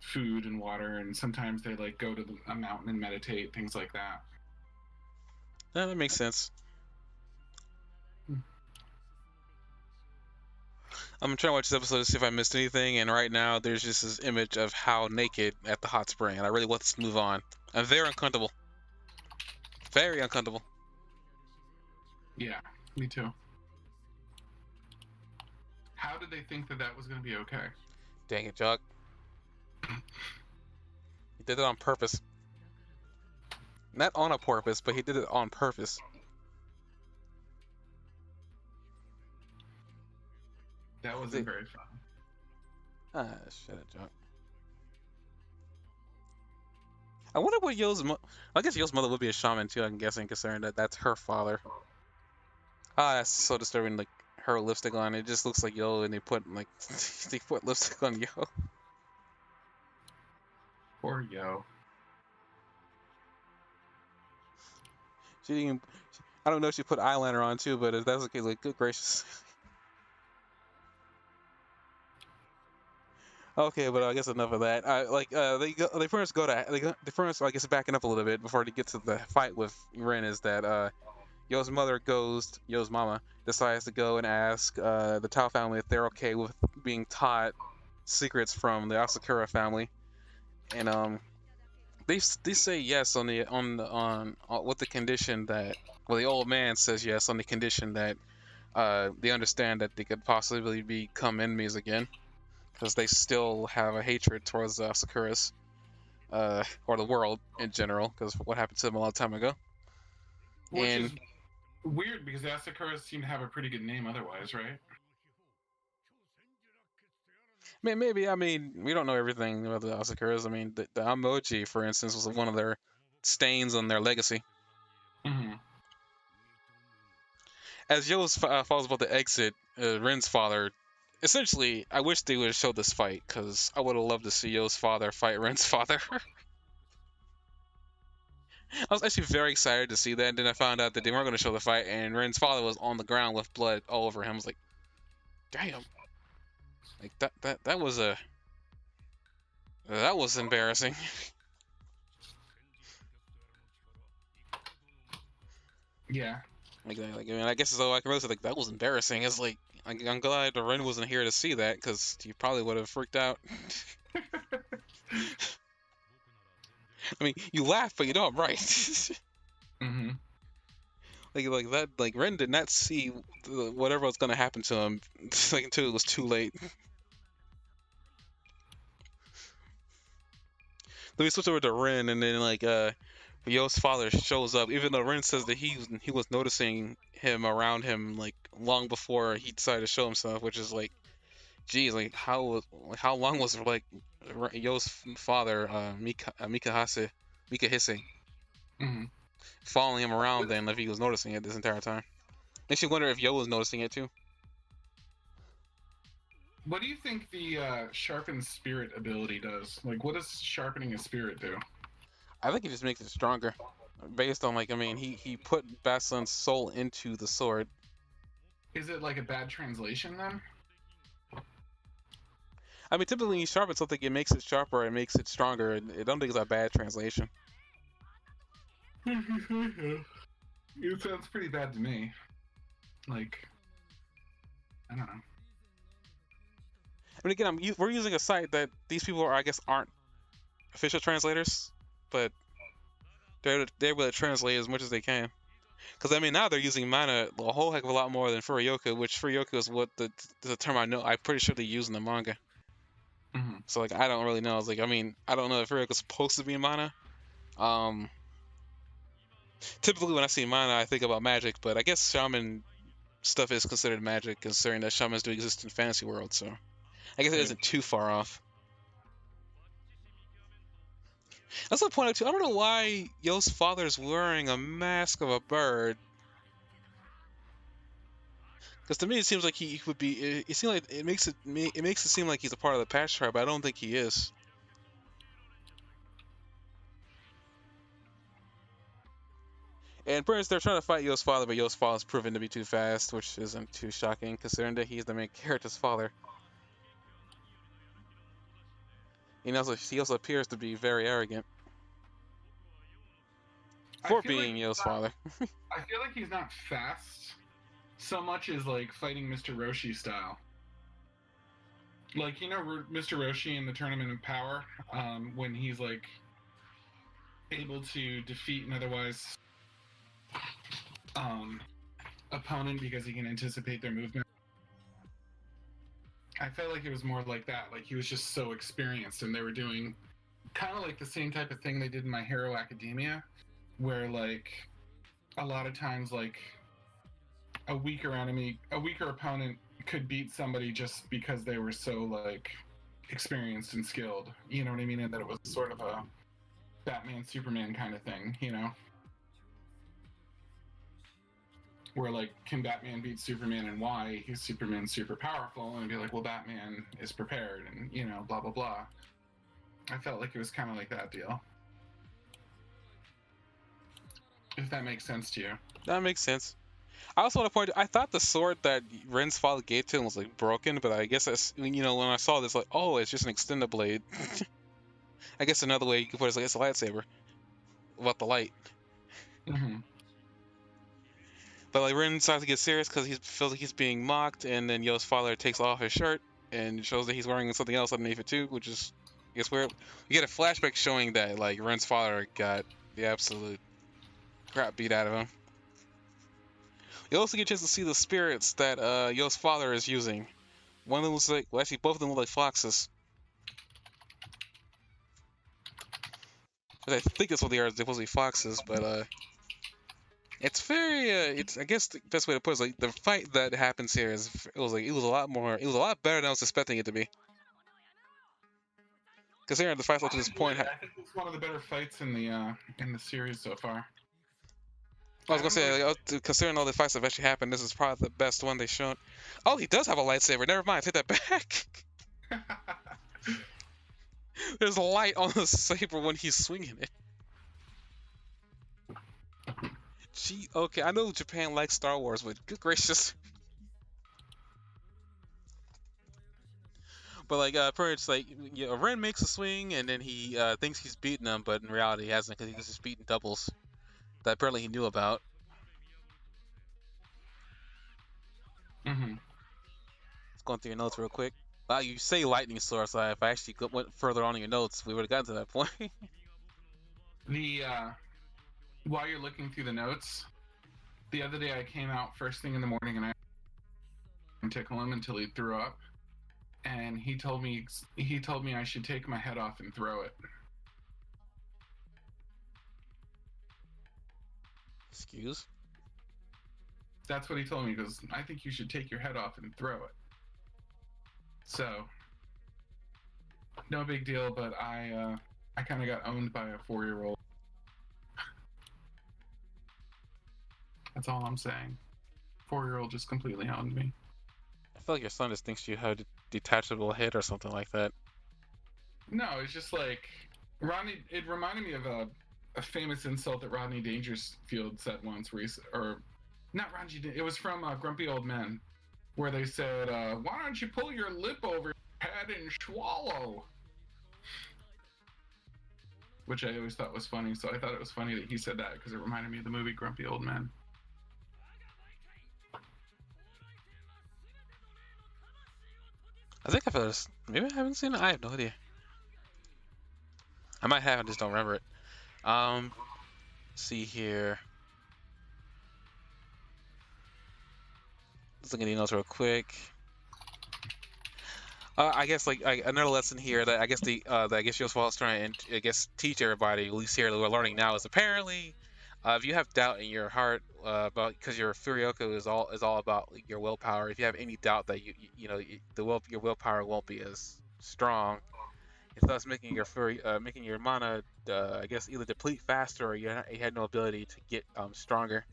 food and water, and sometimes they like go to a mountain and meditate, things like that. Yeah, that makes sense. I'm trying to watch this episode to see if I missed anything, and right now there's just this image of Hal naked at the hot spring, and I really want this to move on. I'm very uncomfortable. Very uncomfortable. Yeah, me too. How did they think that that was going to be okay? Dang it, Jock. He did it on purpose. Not on a purpose, but he did it on purpose. That wasn't very fun. Shut up, Jock. I wonder what I guess Yo's mother would be a shaman too, I'm guessing, considering that that's her father. Ah, that's so disturbing, like, her lipstick on. It just looks like Yo, and they put, like, they put lipstick on Yo. Poor Yo. She didn't even, I don't know if she put eyeliner on too, but if that's okay, like, good gracious. Okay, but I guess enough of that. They first go to they first, I guess, backing up a little bit before they get to the fight with Ren, is that Yo's mother goes, Yo's mama decides to go and ask the Tao family if they're okay with being taught secrets from the Asakura family, and they say yes on with the condition that, well, the old man says yes on the condition that they understand that they could possibly become enemies again, because they still have a hatred towards the Sakuras, or the world in general, because what happened to them a long time ago. Which And is weird because the Asakuras seem to have a pretty good name otherwise, right? maybe, I mean, we don't know everything about the Asakuras. I mean, the Amoji, for instance, was one of their stains on their legacy. Mm-hmm. As Yo's falls about to exit, Ren's father. Essentially, I wish they would have showed this fight, because I would have loved to see Yo's father fight Ren's father. I was actually very excited to see that, and then I found out that they weren't going to show the fight, and Ren's father was on the ground with blood all over him. I was like, damn. Like, that was embarrassing. Yeah. I mean, I guess so. I can really say, like, that was embarrassing. It's like, I'm glad the Ren wasn't here to see that, because he probably would have freaked out. I mean, you laugh, but you know I'm right. Mm-hmm. Like that, like Ren did not see whatever was gonna happen to him, like, until it was too late. Then we switch over to Ren, and then like Yo's father shows up, even though Ren says that he was noticing him around him like long before he decided to show himself, which is like, geez, like how long was like Yo's father, Mikahase, Mm-hmm. following him around What, then if he was noticing it this entire time? Makes you wonder if Yo was noticing it too. what do you think the sharpened spirit ability does? Like, what does sharpening a spirit do? I think it just makes it stronger, based on, like, I mean, he put Basiline's soul into the sword. Is it like a bad translation then? I mean, typically when you sharpen something, it makes it sharper, it makes it stronger. And I don't think it's a bad translation. It sounds pretty bad to me. Like, I don't know. I mean, again, we're using a site that these people are, I guess, aren't official translators, but they're able to translate as much as they can. Because I mean, now they're using mana a whole heck of a lot more than Furioka, which Furioka is what the term I know. I'm pretty sure they use in the manga. Mm-hmm. So like, I don't really know. I was like, I mean, I don't know if Furioka's supposed to be mana. Um, Typically when I see mana, I think about magic, but I guess shaman stuff is considered magic, considering that shamans do exist in fantasy world. So I guess it Right. isn't too far off. That's what I point out too. I don't know why Yo's father's wearing a mask of a bird. Because to me, it seems like he would be. It seems like it makes it seem like he's a part of the Patch tribe, but I don't think he is. And parents, they're trying to fight Yo's father, but Yo's father's proven to be too fast, which isn't too shocking considering that he's the main character's father. He also appears to be very arrogant I for feel like being Yo's father. I feel like he's not fast so much as like fighting Mr. Roshi style. Like Mr. Roshi in the Tournament of Power, when he's like able to defeat an otherwise um, opponent because he can anticipate their movement. I felt like it was more like that. Like he was just so experienced, and they were doing kind of like the same type of thing they did in My Hero Academia, where like a lot of times like a weaker opponent could beat somebody just because they were so like experienced and skilled. You know what I mean? And that it was sort of a Batman Superman kind of thing, you know? Where like, can Batman beat Superman and why? He's Superman's super powerful, and be like, well, Batman is prepared, and blah blah blah. I felt like it was kind of like that deal. If that makes sense to you. That makes sense. I also want to point out, I thought the sword that Ren's father gave to him was like broken, but I guess that's, when I saw this, like, oh, it's just an extended blade. I guess another way you could put it is like, it's a lightsaber. About the light. Mm-hmm. But like Ren starts to get serious because he feels like he's being mocked, and then Yo's father takes off his shirt and shows that he's wearing something else underneath it too, which is, I guess, weird. We get a flashback showing that like Ren's father got the absolute crap beat out of him. You also get a chance to see the spirits that Yo's father is using. One of them looks like, well, actually, both of them look like foxes. I think that's what they are. They're supposed to be foxes, but it's very. It's, I guess the best way to put it is like the fight that happens here is, it was a lot more. It was a lot better than I was expecting it to be. Considering the fights up to this point, I think it's one of the better fights in the series so far. I was gonna say, like, considering all the fights that have actually happened, this is probably the best one they've shown. Oh, he does have a lightsaber. Never mind, take that back. There's a light on the saber when he's swinging it. Gee, okay, I know Japan likes Star Wars, but good gracious. But like, pretty much like, Ren makes a swing, and then he thinks he's beating him, but in reality he hasn't, because he's just beating doubles that apparently he knew about. Mm-hmm. Let's go through your notes real quick. Wow, you say lightning source. If I actually went further on in your notes, we would have gotten to that point. The while you're looking through the notes, the other day I came out first thing in the morning and I tickle him until he threw up, and he told me I should take my head off and throw it. Excuse? That's what he told me. He goes, I think you should take your head off and throw it. So, no big deal, but I kind of got owned by a 4-year-old. That's all I'm saying. 4-year-old just completely owned me. I feel like your son just thinks you had a detachable head or something like that. No, it's just like Rodney. It reminded me of a famous insult that Rodney Dangerfield said once, where or not Rodney. It was from Grumpy Old Men, where they said, "Why don't you pull your lip over your head and swallow?" Which I always thought was funny. So I thought it was funny that he said that because it reminded me of the movie Grumpy Old Men. I think I've heard this. Maybe I haven't seen it. I have no idea. I might have, I just don't remember it. Let's see here. Let's look at the notes real quick. I guess like another lesson here that I guess Yoswalt's trying to, I guess, teach everybody, at least here that we're learning now, is apparently if you have doubt in your heart about, because your Furioka is all about like, your willpower. If you have any doubt that your willpower won't be as strong, it's thus making your mana I guess either deplete faster, or you had no ability to get stronger.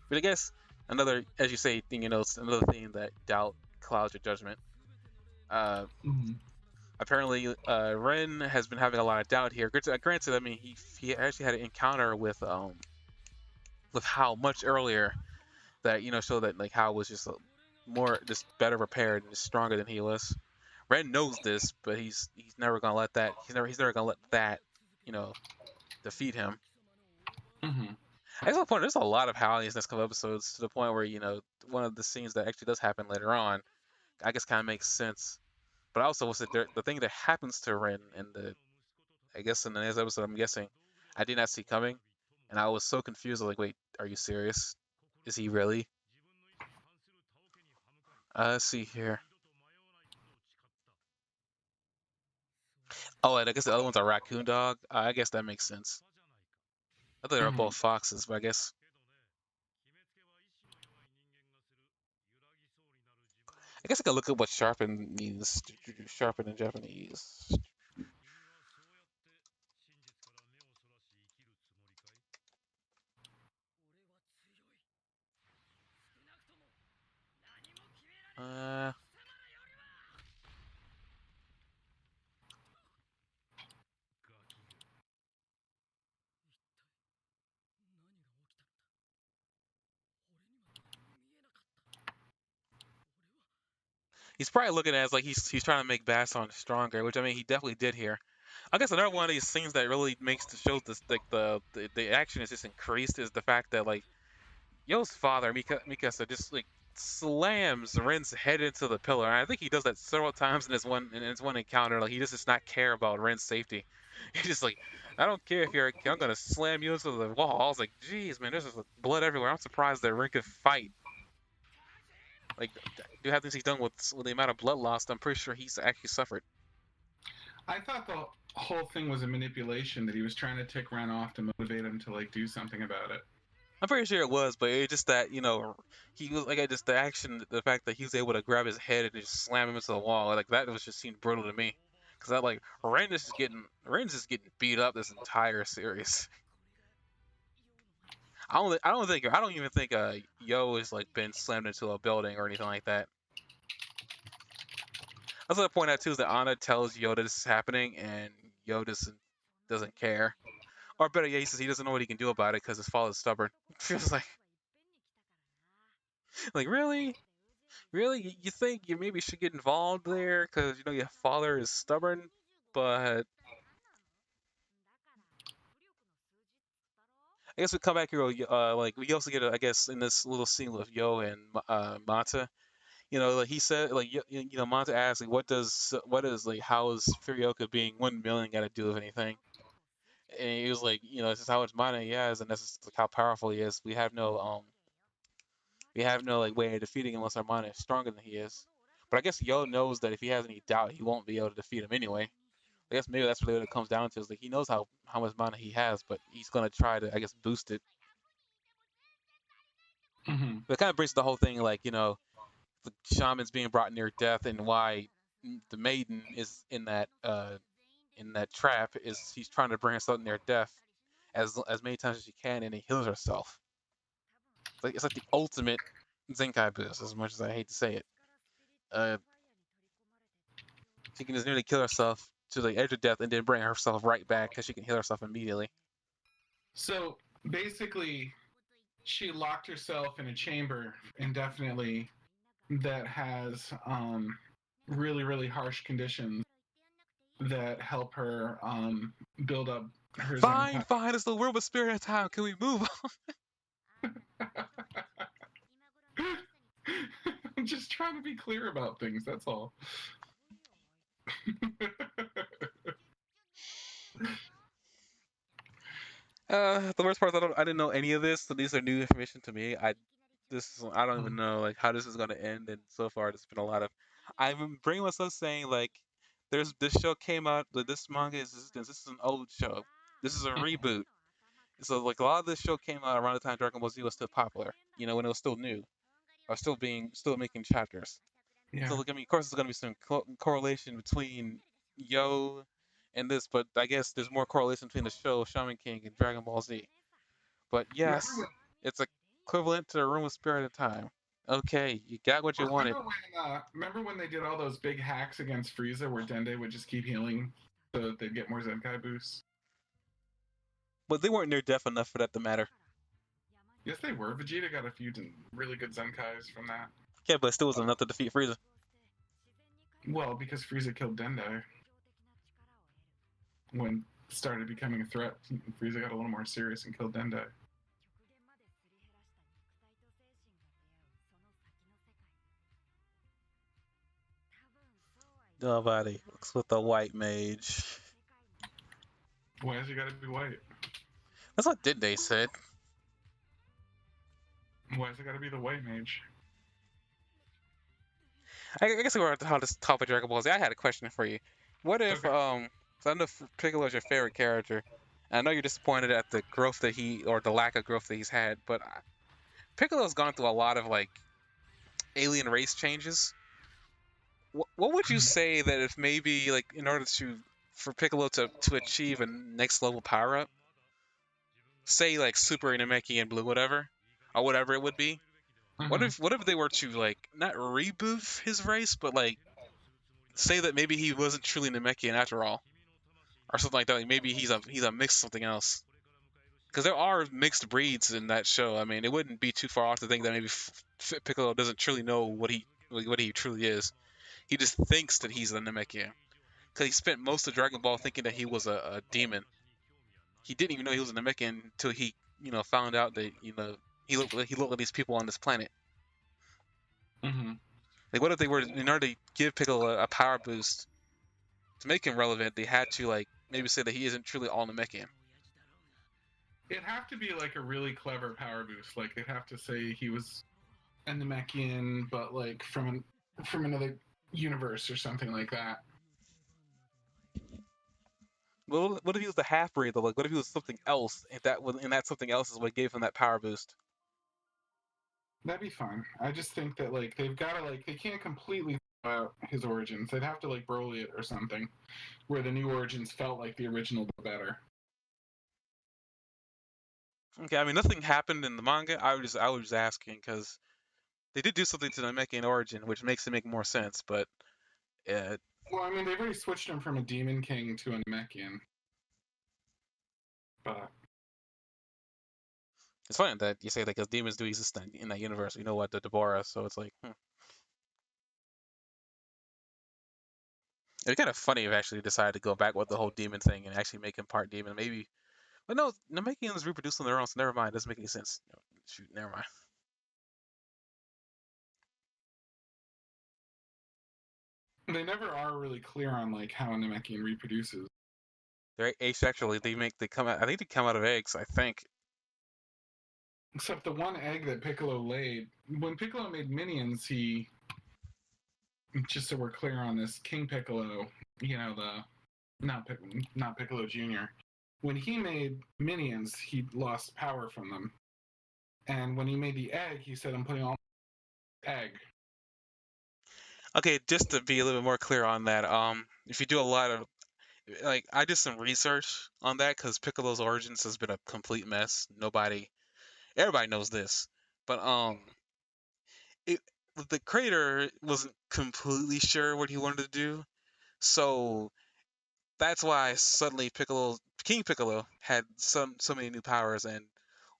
But I guess another, as you say, thing, it's another thing that doubt clouds your judgment. Apparently, Ren has been having a lot of doubt here. Granted, I mean, he actually had an encounter with Hal much earlier that showed that like Hal was just better prepared and stronger than he was. Ren knows this, but he's never gonna let that. He's never gonna let that, you know, defeat him. Hmm. At some point, there's a lot of Howling in these next couple episodes to the point where one of the scenes that actually does happen later on, I guess kind of makes sense. But I also was the thing that happens to Ren in the I guess in the next episode, I'm guessing I did not see coming, and I was so confused. I was like, wait, are you serious? Is he really? Let's see here. Oh, and I guess the other one's a raccoon dog. I guess that makes sense. I thought they were Hmm. both foxes, but I guess I could look up what sharpen means. Sharpen in Japanese. Uh, he's probably looking at it as like he's trying to make Basson stronger, which I mean he definitely did here. I guess another one of these things that really makes the show this like the action is just increased is the fact that like Yo's father, Mikasa, just like slams Ren's head into the pillar. And I think he does that several times in his one encounter. Like he just does not care about Ren's safety. He's just like, I don't care if you're a kid, I'm gonna slam you into the wall. I was like, geez, man, there's just blood everywhere. I'm surprised that Ren could fight. Like, do have things he's done with the amount of blood lost? I'm pretty sure he's actually suffered. I thought the whole thing was a manipulation that he was trying to tick Ren off to motivate him to like do something about it. I'm pretty sure it was, but it's just that he was like just the action, the fact that he was able to grab his head and just slam him into the wall, like that was just seemed brutal to me. Cause I like Ren's just getting beat up this entire series. I don't even think Yo has like been slammed into a building or anything like that. I was gonna point out too is that Anna tells Yo that this is happening and Yo doesn't care, or better yet, he says he doesn't know what he can do about it because his father's stubborn. Feels like really. Really? You think you maybe should get involved there because your father is stubborn? But I guess we come back here. Like we also get, I guess, in this little scene with Yo and Mata. Like he said, like Mata asked, like, what is like, how is Furioka being 1 million got to do with anything? And he was like, it's just how much mana he has, and that's just, like, how powerful he is. We have no like way of defeating him unless our mana is stronger than he is. But I guess Yo knows that if he has any doubt, he won't be able to defeat him anyway. I guess maybe that's really what it comes down to is like he knows how much mana he has, but he's gonna try to, I guess, boost it. Hmm. But it kind of brings the whole thing like the shaman's being brought near death and why the maiden is in that trap is she's trying to bring herself near death as many times as she can and it heals herself. It's like the ultimate Zenkai boost, as much as I hate to say it. Uh, she can just nearly kill herself to the edge of death and then bring herself right back because she can heal herself immediately. So basically, she locked herself in a chamber indefinitely that has really, really harsh conditions that help her build up her Fine, Zenkai. fine. It's the world of spirit of time. Can we move on? I'm just trying to be clear about things. That's all. The worst part is I didn't know any of this, so these are new information to me. I don't even know like how this is gonna end, and so far there's been a lot of. I'm bringing myself saying like, there's this show came out, this manga this is an old show. This is a reboot. So like a lot of this show came out around the time Dragon Ball Z was still popular. When it was still new, or still making chapters. So Yeah. like I mean, of course, there's gonna be some correlation between Yo and this, but I guess there's more correlation between the show Shaman King and Dragon Ball Z. But Remember yes, when? it's equivalent to the Room of Spirit of Time. Okay, you got what you wanted. Remember when they did all those big hacks against Frieza, where Dende would just keep healing so that they'd get more Zenkai boosts? But they weren't near death enough for that to matter. Yes, they were. Vegeta got a few really good Zenkais from that. Yeah, but it still wasn't enough to defeat Frieza. Well, because Frieza killed Dendai when started becoming a threat. Frieza got a little more serious and killed Dendai. Nobody looks with the white mage. Why has he got to be white? That's what Dende said. Why has it got to be the white mage? I guess we're on this topic of Dragon Ball Z. I had a question for you. What if Okay. so I know Piccolo is your favorite character. And I know you're disappointed at the growth that or the lack of growth that he's had, but Piccolo's gone through a lot of like alien race changes. What would you say that if maybe like in order for Piccolo to achieve a next level power up, say like Super Namekian Blue, whatever, or whatever it would be. Mm-hmm. What if they were to like not reboot his race, but like say that maybe he wasn't truly Namekian after all, or something like that. Like maybe he's a mix of something else. Because there are mixed breeds in that show. I mean, it wouldn't be too far off to think that maybe Piccolo doesn't truly know what he truly is. He just thinks that he's a Namekian. Because he spent most of Dragon Ball thinking that he was a demon. He didn't even know he was a Namekian until he found out that he looked at these people on this planet. Mm-hmm. Like, what if they were in order to give Piccolo a power boost to make him relevant? They had to like maybe say that he isn't truly all Namekian. It'd have to be like a really clever power boost. Like they'd have to say he was a Namekian, but like from another universe or something like that. Well, what if he was the half breed though? Like, what if he was something else? And that something else is what gave him that power boost. That'd be fun. I just think that like they've got to like they can't completely throw out his origins. They'd have to like Broly it or something, where the new origins felt like the original but better. Okay, I mean nothing happened in the manga. I was just asking because they did do something to the Namekian origin, which makes it make more sense. But uh, Well, I mean they've already switched him from a Demon King to a Namekian, but it's funny that you say that because demons do exist in that universe. You know what, the Deborah. So it's like, It'd be kind of funny if actually decided to go back with the whole demon thing and actually make him part demon. Maybe, but no, Namekians reproduce on their own, so never mind. It doesn't make any sense. Shoot, never mind. they never are really clear on like how a Namekian reproduces. They're asexual. They come out. I think they come out of eggs. I think. Except the one egg that Piccolo laid when Piccolo made minions, he just so we're clear on this, King Piccolo, you know not Piccolo Jr. When he made minions, he lost power from them, and when he made the egg, he said, "I'm putting all egg." Okay, just to be a little bit more clear on that, if you do a lot of like, I did some research on that because Piccolo's origins has been a complete mess. Everybody knows this, but it, the creator wasn't completely sure what he wanted to do, so that's why suddenly King Piccolo had so many new powers, and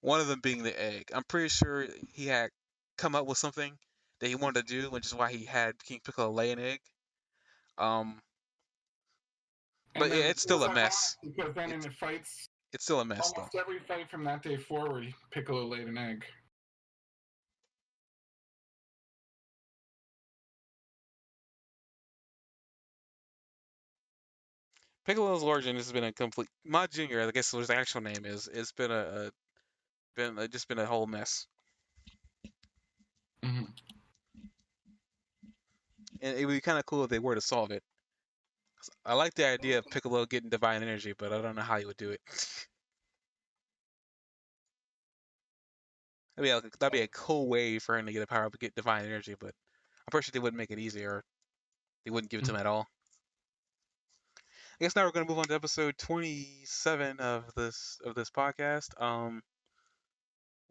one of them being the egg. I'm pretty sure he had come up with something that he wanted to do, which is why he had King Piccolo lay an egg. Um, And but yeah, then it's it still was a ironic mess. because then in It's the fights, it's still a mess though. almost every fight from that day forward, Piccolo laid an egg. Piccolo's origin has been a complete. Ma Junior, I guess what his actual name is. It's been just been a whole mess, Mm-hmm. and it would be kind of cool if they were to solve it. I like the idea of Piccolo getting divine energy, but I don't know how he would do it. That'd be a cool way for him to get a power up and get divine energy, but I'm pretty sure they wouldn't make it easier. They wouldn't give it to him at all. I guess now we're gonna move on to episode 27 of this podcast.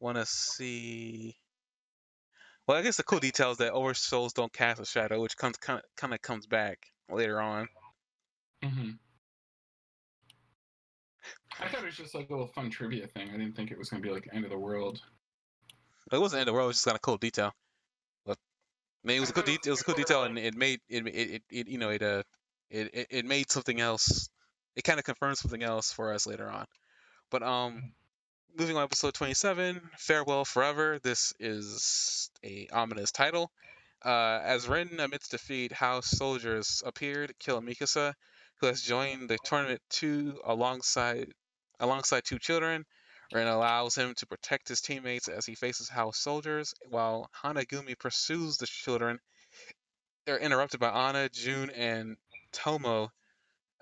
Want to see? Well, I guess the cool detail is that over souls don't cast a shadow, which kind of comes back later on. Mm-hmm. I thought it was just like a little fun trivia thing. I didn't think it was going to be like end of the world. But it wasn't in the world; it was just kind of cool detail. But I mean, it was I a cool thought it was detail. It was a cool sort of detail, like, and it you know it made something else. It kind of confirmed something else for us later on. But moving on, episode 27, Farewell Forever. This is a ominous title. As Ren amidst defeat, House soldiers appear to kill Mikasa, who has joined the tournament alongside two children. Ren allows him to protect his teammates as he faces House soldiers, while Hanagumi pursues the children. They're interrupted by Anna, June, and Tomo.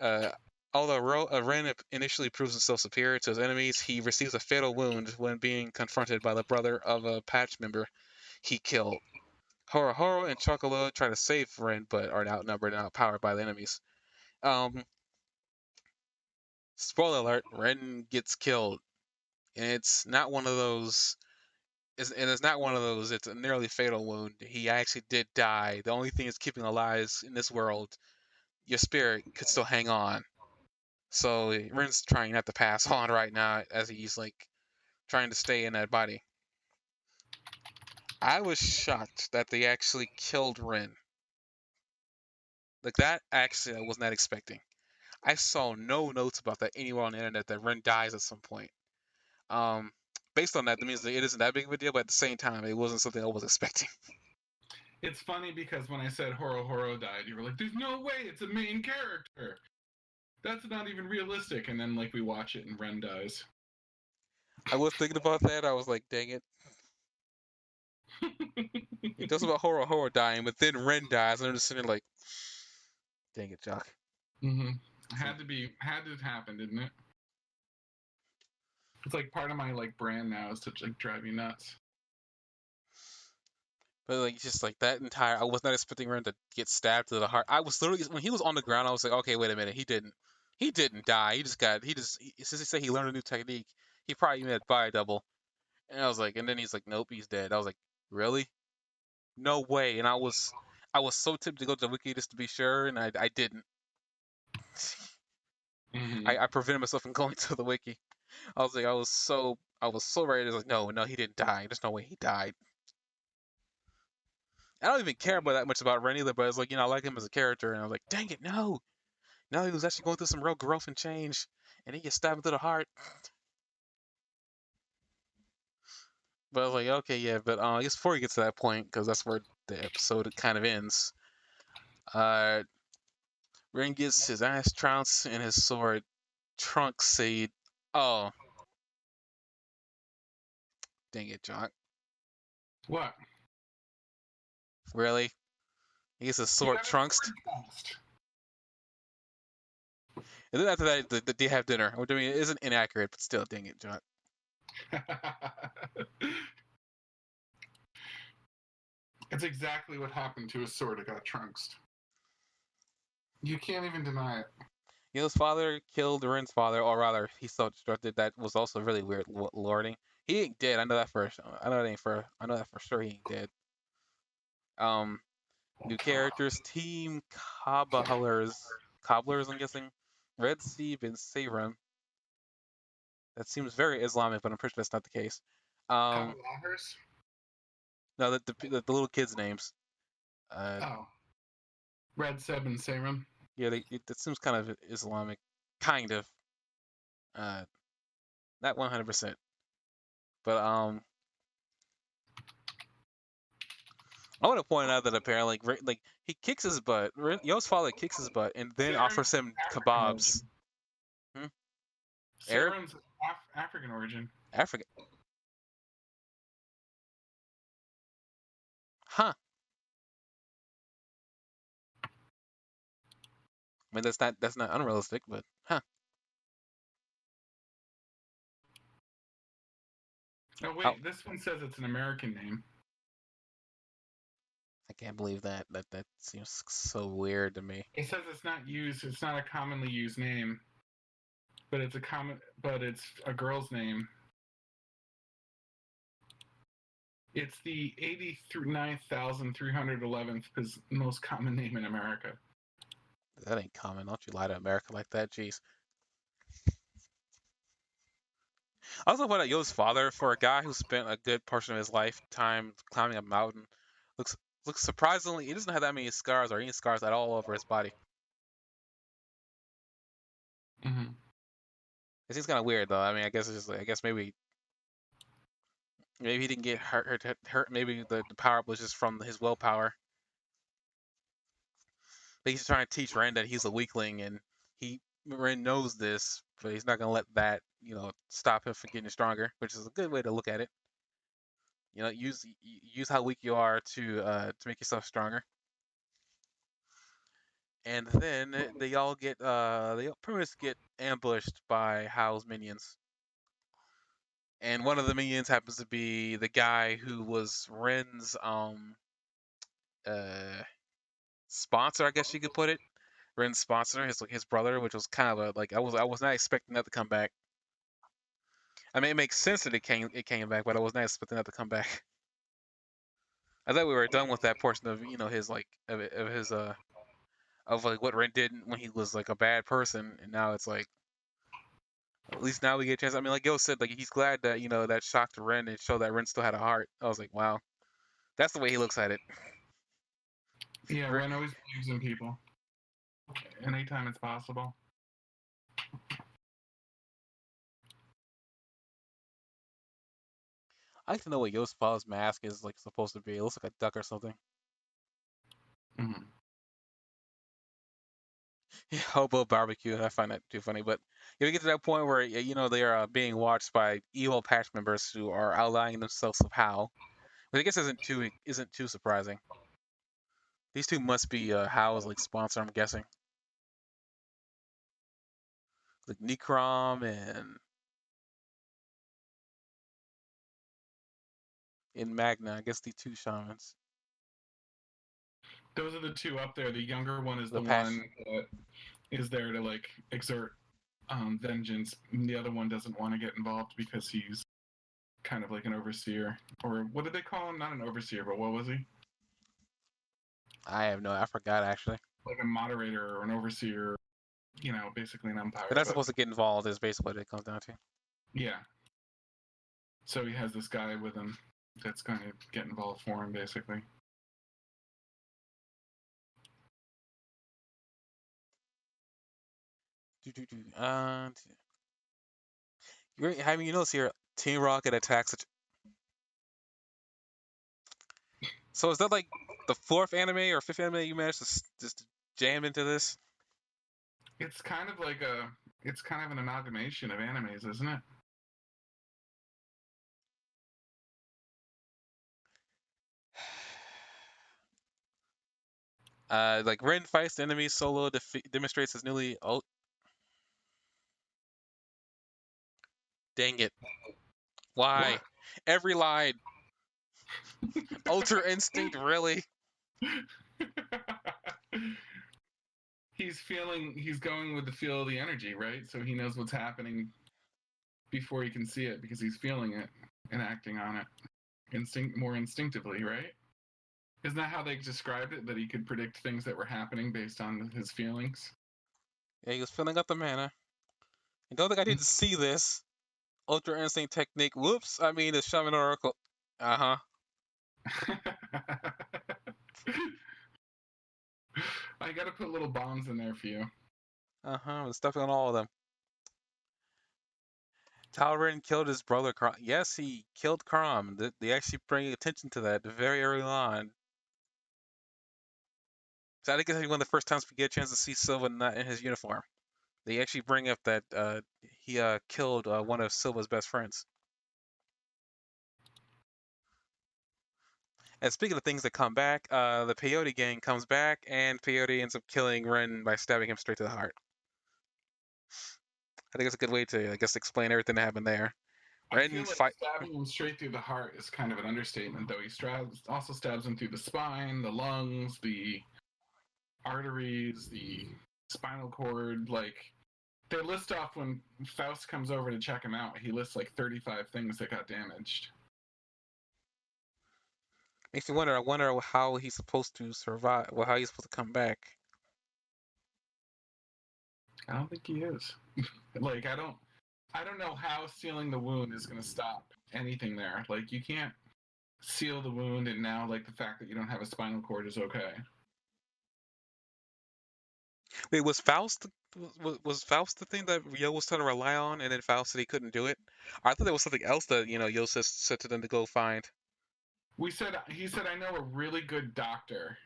Uh, although Ren initially proves himself superior to his enemies, he receives a fatal wound when being confronted by the brother of a patch member he killed. Horo and Chocolat try to save Ren, but are outnumbered and outpowered by the enemies. Um, Spoiler alert: Ren gets killed, and it's not one of those. It's not one of those. It's a nearly fatal wound. He actually did die. The only thing is keeping alive in this world. Your spirit could still hang on. So Ren's trying not to pass on right now as he's like trying to stay in that body. I was shocked that they actually killed Ren. Like that actually I was not expecting. I saw no notes about that anywhere on the internet that Ren dies at some point. Um, Based on that, that means that it isn't that big of a deal, but at the same time, it wasn't something I was expecting. it's funny because when I said Horo died, you were like, "There's no way it's a main character. That's not even realistic." And then like we watch it and Ren dies. I was thinking about that. I was like, dang it. It does about Horo dying, but then Ren dies, and I'm just sitting there like, dang it, Jock. Mm-hmm. Had to happen, didn't it? It's like part of my like brand now is to like drive you nuts. But like just like that entire, I was not expecting Ren to get stabbed to the heart. I was literally when he was on the ground, I was like, okay, wait a minute, he didn't die. Since he said he learned a new technique, he probably made a body double. And I was like, and then he's like, nope, he's dead. I was like, really? No way. And I was so tempted to go to the wiki just to be sure, and I didn't. Mm-hmm. I prevented myself from going to the wiki. I was like, I was so ready. I was like, no, he didn't die. There's no way he died. I don't even care about that much about Ren either, but it's like, I like him as a character, and I was like, dang it, no. No, he was actually going through some real growth and change, and he gets stabbed through the heart. But I was like, okay, yeah, but I guess before he gets to that point, because that's where the episode kind of ends, uh, Ren gets his ass trounced and his sword trunk seed. Oh, dang it, Jock. What? Really? He gets his He sword got his trunked. sword bounced. And then after that, they have dinner. Which I mean, it isn't inaccurate, but still, dang it, Jock. It's exactly what happened to his sword. It got trunks. You can't even deny it. His father killed Ren's father, or rather, he self-destructed. That was also really weird lording. He ain't dead. I know that for. I know that for sure. He ain't dead. Um, New characters: Team Cobblers. I'm guessing. Red Sea and Serum. That seems very Islamic, but I'm pretty sure that's not the case. Um, Kabalahers? no, the little kids' names. Uh, Oh. Red Seb and Serum. yeah, that seems kind of Islamic, kind of. Uh, Not 100%, but I want to point out that apparently, like he kicks his butt. Yo's father kicks his butt and then Serum's offers him African kebabs. origin. Hmm? Arab, Serum's African origin. African, huh? I mean, that's not unrealistic, but huh? Oh How wait, this one says it's an American name. I can't believe that. That seems so weird to me. It says it's not used. It's not a commonly used name, but it's a girl's name. It's the 89,311th most common name in America. That ain't common. Don't you lie to America like that, jeez. I also find out Yo's father, for a guy who spent a good portion of his lifetime climbing a mountain, looks Looks surprisingly, he doesn't have that many scars or any scars at all over his body. Mm-hmm. It seems kind of weird though. I mean, I guess it's just like, I guess maybe he didn't get hurt. Maybe the power up was just from his willpower. But he's trying to teach Ren that he's a weakling, and Ren knows this, but he's not gonna let that stop him from getting stronger, which is a good way to look at it. Use how weak you are to make yourself stronger. And then they pretty much get ambushed by Hao's minions. And one of the minions happens to be the guy who was Ren's uh sponsor, I guess you could put it. Ren's sponsor, his brother, which was kind of a like I was not expecting that to come back. I mean, it makes sense that it came back, but I was not expecting that to come back. I thought we were done with that portion of his like of his of like what Ren did when he was like a bad person, and now it's like at least now we get a chance. I mean, like Gil said, like he's glad that that shocked Ren and showed that Ren still had a heart. I was like, wow, that's the way he looks at it. Yeah, Ren always believes in people. Anytime it's possible. I like to know what Yospa's mask is like supposed to be. It looks like a duck or something. Mm-hmm. Hobo barbecue. I find that too funny. But if you get to that point where they are being watched by evil patch members who are outlining themselves of how, which I guess isn't too surprising. These two must be Hao's like sponsor. I'm guessing like Necrom and in Magna. I guess the two shamans. Those are the two up there. The younger one is The the patch. one that is there to like exert vengeance. And the other one doesn't want to get involved because he's kind of like an overseer, or what did they call him? Not an overseer, but what was he? I forgot actually. Like a moderator or an overseer. Basically an They're umpire. not But supposed to get involved. Is basically what it comes down to. yeah, so he has this guy with him that's going to get involved for him, basically. You notice here, Team Rocket attacks. So is that like the fourth anime or fifth anime you managed to just jam into this? It's kind of like it's kind of an amalgamation of animes, isn't it? Like Ren fights the enemy solo, demonstrates his newly. Oh, dang it! Why? What? Every line. Ultra Instinct, really? He's going with the feel of the energy, right? So he knows what's happening before he can see it because he's feeling it and acting on it more instinctively, right? Isn't that how they described it? That he could predict things that were happening based on his feelings? Yeah, he was filling up the mana. And don't think I need to see this. Ultra Instinct technique. Whoops! I mean the Shaman Oracle. Uh huh. I gotta put little bombs in there for you. Uh huh. Stuff on all of them. Talrin killed his brother. Yes, he killed Crom. They actually bring attention to that very early on. So I think it's one of the first times we get a chance to see Silva not in his uniform. They actually bring up that he killed one of Silva's best friends. And speaking of things that come back, the Peyote gang comes back, and Peyote ends up killing Ren by stabbing him straight to the heart. I think it's a good way to, I guess, explain everything that happened there. I feel Ren like fight. stabbing him straight through the heart is kind of an understatement, though. He also stabs him through the spine, the lungs, the arteries, the spinal cord. Like, they list off when Faust comes over to check him out, he lists like 35 things that got damaged. Makes me wonder. I wonder how he's supposed to survive. Well, how he's supposed to come back. I don't think he is. Like, I don't know how sealing the wound is going to stop anything there. Like, you can't seal the wound, and now like the fact that you don't have a spinal cord is okay. Wait, was Faust the thing that Yo was trying to rely on, and then Faust said he couldn't do it? I thought there was something else that Yo said to them to go find. He said, I know a really good doctor.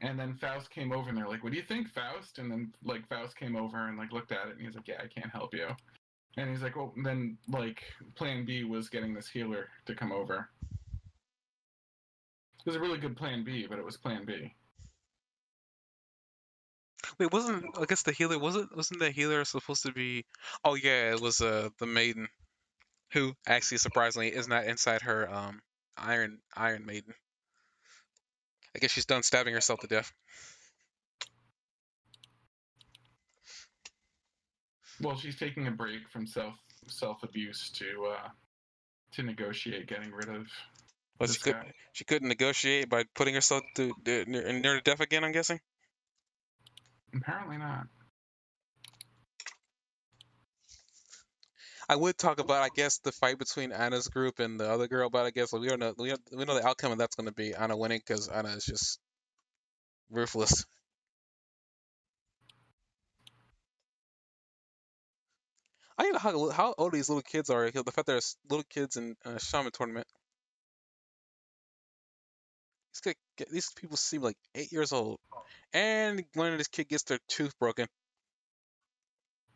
And then Faust came over and they're like, what do you think, Faust? And then like Faust came over and like looked at it and he's like, yeah, I can't help you. And he's like, well, then like plan B was getting this healer to come over. It was a really good plan B, but it was plan B. Wait, wasn't I guess the healer wasn't the healer supposed to be? Oh yeah, it was the maiden who actually surprisingly is not inside her Iron Maiden. I guess she's done stabbing herself to death. Well, she's taking a break from self abuse to negotiate getting rid of But this guy. she couldn't negotiate by putting herself near to death again. I'm guessing. Apparently not. I would talk about, I guess, the fight between Anna's group and the other girl, but I guess we don't know. We know the outcome, and that's going to be Anna winning because Anna is just ruthless. I don't know how old these little kids are. The fact there's little kids in a shaman tournament. These people seem like 8 years old, and one of this kid gets their tooth broken.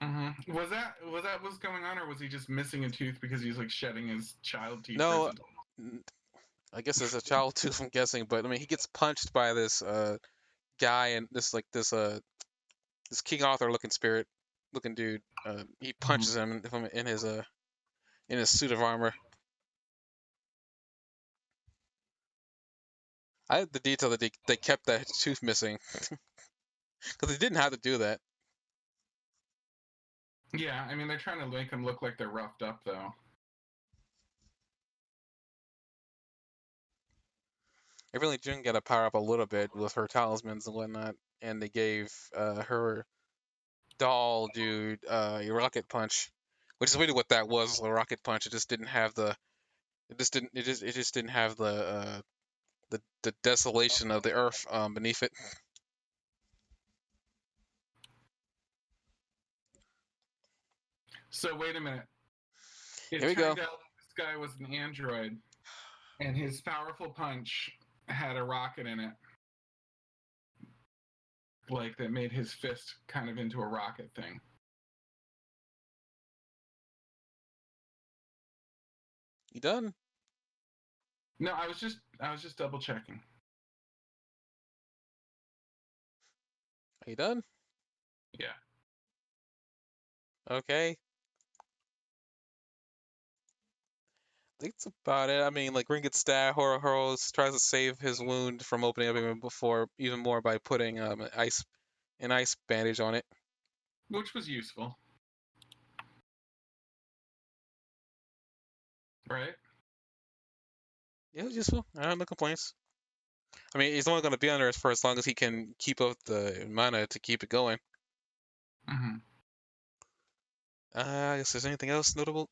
Mm-hmm. Was that what's going on, or was he just missing a tooth because he's like shedding his child teeth for his No, adult? I guess it's a child tooth. I'm guessing, but I mean, he gets punched by this guy and this King Arthur looking dude. He punches him in his suit of armor. I had the detail that they kept that tooth missing because they didn't have to do that. Yeah, I mean they're trying to make him look like they're roughed up though. They really didn't get to power up a little bit with her talismans and whatnot, and they gave her doll dude a rocket punch, which is really what that was, a rocket punch. It just didn't have the it just didn't have the desolation of the earth beneath it. So wait a minute. Here It we go. turned out this guy was an android, and his powerful punch had a rocket in it, like that made his fist kind of into a rocket thing. You done? No, I was just double checking. Are you done? Yeah. Okay. I think that's about it. I mean, like Ring gets stabbed, Horo tries to save his wound from opening up even more by putting an ice bandage on it. Which was useful. Right? Yeah, it was useful. I have no complaints. I mean, he's only going to be under it for as long as he can keep up the mana to keep it going. Mm-hmm. I guess there's anything else notable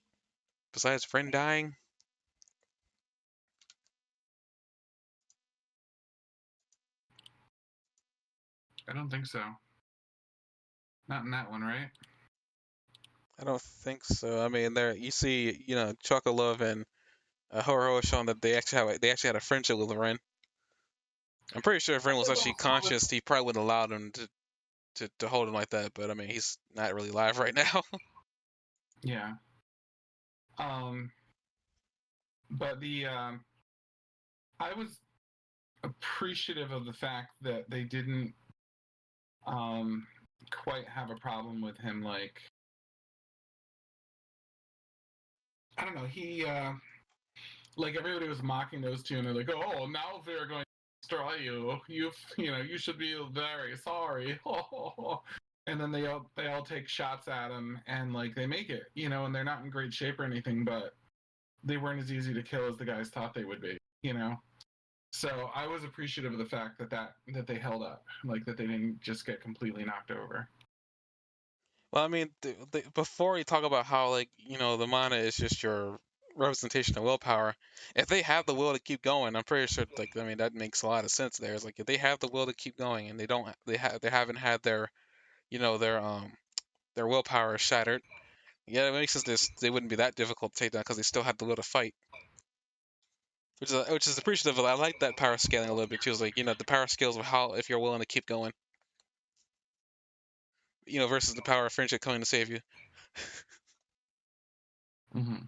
besides friend dying? I don't think so. Not in that one, right? I don't think so. I mean, there you see, Chocolove and Horo showing that they actually had a friendship with Ren. I'm pretty sure if Ren was actually conscious, he probably wouldn't allow him to hold him like that. But I mean, he's not really alive right now. Yeah. But I was appreciative of the fact that they didn't quite have a problem with him. Like, I don't know, he like everybody was mocking those two, and they're like, "Oh, now they're going to destroy you. You should be very sorry." And then they all take shots at him, and like they make it, and they're not in great shape or anything, but they weren't as easy to kill as the guys thought they would be. So I was appreciative of the fact that they held up, like that they didn't just get completely knocked over. Well, I mean, before you talk about how like the mana is just your representation of willpower. If they have the will to keep going, I'm pretty sure. Like, I mean, that makes a lot of sense. There, it's like if they have the will to keep going and they haven't had their, you know, their willpower shattered. Yeah, it makes sense. They wouldn't be that difficult to take down because they still have the will to fight, which is appreciative. I like that power scaling a little bit too. It's like, you know, the power scales of how if you're willing to keep going, you know, versus the power of friendship coming to save you. Mm-hmm.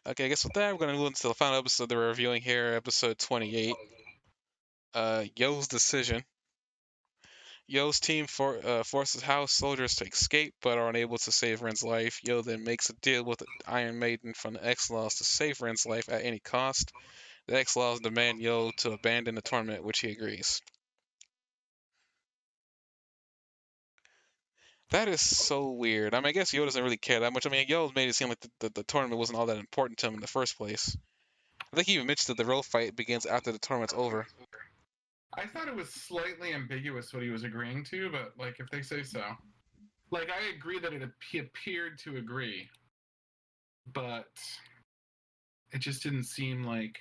Okay, I guess with that, we're gonna move into the final episode that we're reviewing here, episode 28. Yo's decision. Yo's team forces house soldiers to escape, but are unable to save Ren's life. Yo then makes a deal with the Iron Maiden from the X-Laws to save Ren's life at any cost. The X-Laws demand Yo to abandon the tournament, which he agrees. That is so weird. I mean, I guess Yo doesn't really care that much. I mean, Yo made it seem like the tournament wasn't all that important to him in the first place. I think he even mentioned that the real fight begins after the tournament's over. I thought it was slightly ambiguous what he was agreeing to, but like if they say so, like I agree that he appeared to agree, but it just didn't seem like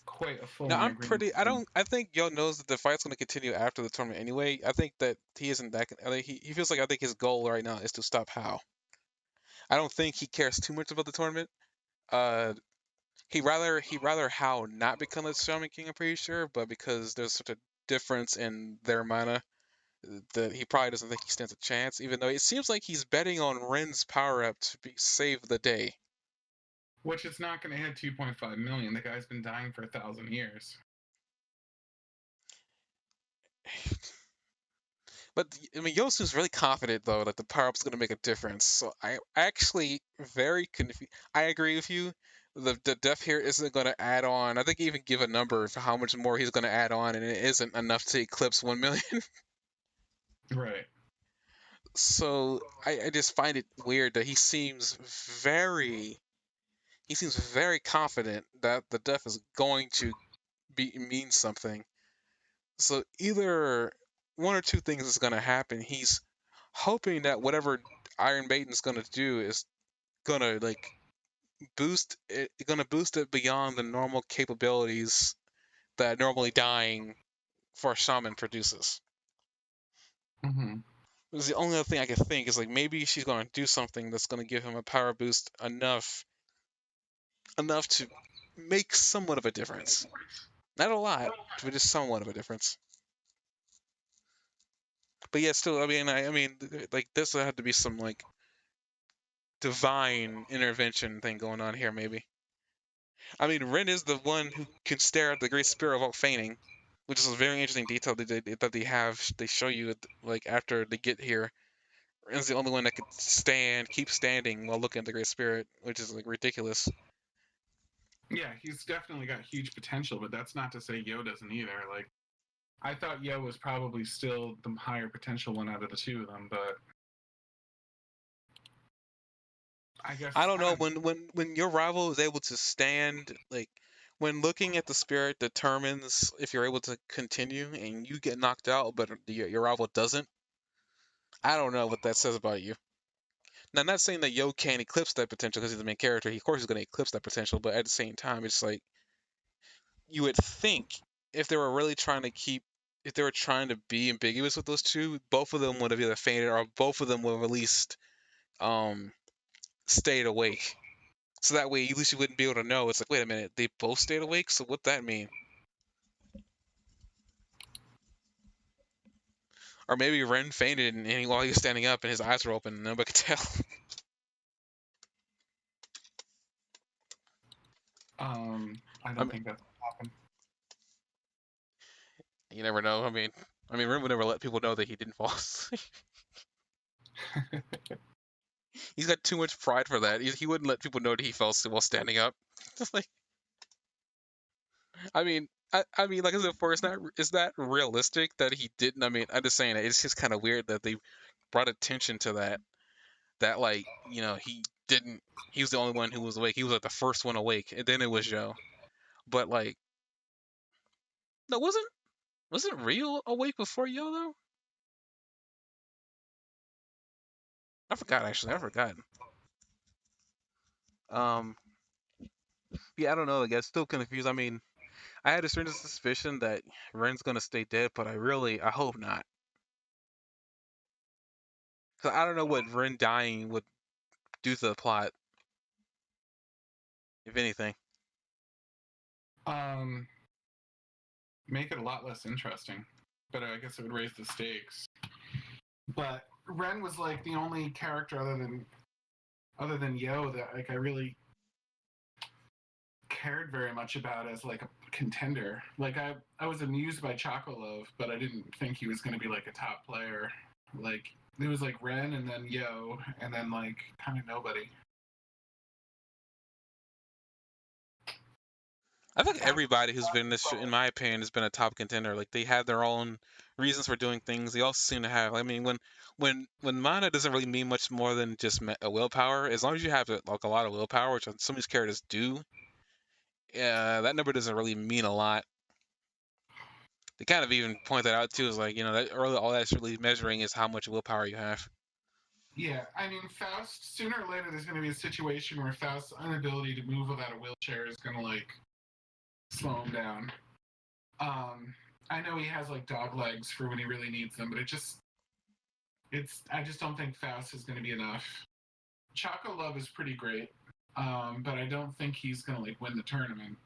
quite a Now full-on I'm agreement. pretty. I think Yo knows that the fight's going to continue after the tournament anyway. I think that he isn't that. I think he feels like I think his goal right now is to stop Hao. I don't think he cares too much about the tournament. Uh, he rather Hao not become the Shaman King. I'm pretty sure, but because there's such a difference in their mana, that he probably doesn't think he stands a chance. Even though it seems like he's betting on Ren's power up to save the day. Which it's not going to hit 2.5 million. The guy's been dying for 1,000 years. But I mean, Yosu's really confident though that the power up's gonna make a difference. So I actually very confused. I agree with you. The death here isn't gonna add on. I think he even give a number for how much more he's gonna add on, and it isn't enough to eclipse 1 million. Right. So I just find it weird that very he seems very confident that the death is going to mean something. So either one or two things is gonna happen. He's hoping that whatever Iron Maiden's gonna do is gonna like boost it beyond the normal capabilities that normally dying for a shaman produces. Mm-hmm. This is the only other thing I can think is like maybe she's gonna do something that's gonna give him a power boost enough to make somewhat of a difference. Not a lot, but just somewhat of a difference. But yeah, still, I mean, like this would have to be some like divine intervention thing going on here, maybe. I mean, Ren is the one who can stare at the Great Spirit without fainting, which is a very interesting detail they show you like after they get here. Ren's the only one that could keep standing while looking at the Great Spirit, which is like ridiculous. Yeah, he's definitely got huge potential, but that's not to say Yo doesn't either. Like, I thought Yo was probably still the higher potential one out of the two of them, but I I guess don't I know don't. when your rival is able to stand like when looking at the spirit determines if you're able to continue and you get knocked out, but your rival doesn't. I don't know what that says about you. Now, I'm not saying that Yo can't eclipse that potential because he's the main character. He, of course, he's going to eclipse that potential, but at the same time, it's like you would think if they were really trying to if they were trying to be ambiguous with those two, both of them would have either fainted or both of them would have at least um, stayed awake. So that way, at least you wouldn't be able to know. It's like, wait a minute, they both stayed awake. So what that mean? Or maybe Ren fainted while he was standing up and his eyes were open and nobody could tell. I I don't mean, think that's what happened. you never know. I mean, Ren would never let people know that he didn't fall asleep. He's got too much pride for that. He wouldn't let people know that he fell asleep while standing up. Just like, I mean, like I said before, it's not realistic that he didn't. I mean, I'm just saying that it's just kind of weird that they brought attention to that. That like, he didn't. He was the only one who was awake. He was like the first one awake, and then it was Joe. But like, no, wasn't Rio awake before Yo though? I forgot actually. I forgot. Yeah, I don't know. Like, I'm still confused. I mean, I had a certain suspicion that Ren's gonna stay dead, but I hope not. Cause I don't know what Ren dying would do to the plot, if anything. Um, make it a lot less interesting, but I guess it would raise the stakes. But Ren was like the only character other than Yo that like I really cared very much about as like a contender. Like I was amused by Chocolove, but I didn't think he was going to be like a top player. Like it was like Ren and then Yo and then like kind of nobody. I think everybody who's been in this, in my opinion, has been a top contender. Like they have their own reasons for doing things. They also seem to have. I mean, when mana doesn't really mean much more than just a willpower. As long as you have like a lot of willpower, which some of these characters do, that number doesn't really mean a lot. They kind of even point that out too. Is like that early all that's really measuring is how much willpower you have. Yeah, I mean Faust. Sooner or later, there's going to be a situation where Faust's inability to move without a wheelchair is going to like slow him down. I know he has like dog legs for when he really needs them, but I just don't think Faust is going to be enough. Choco Love is pretty great, but I don't think he's going to like win the tournament.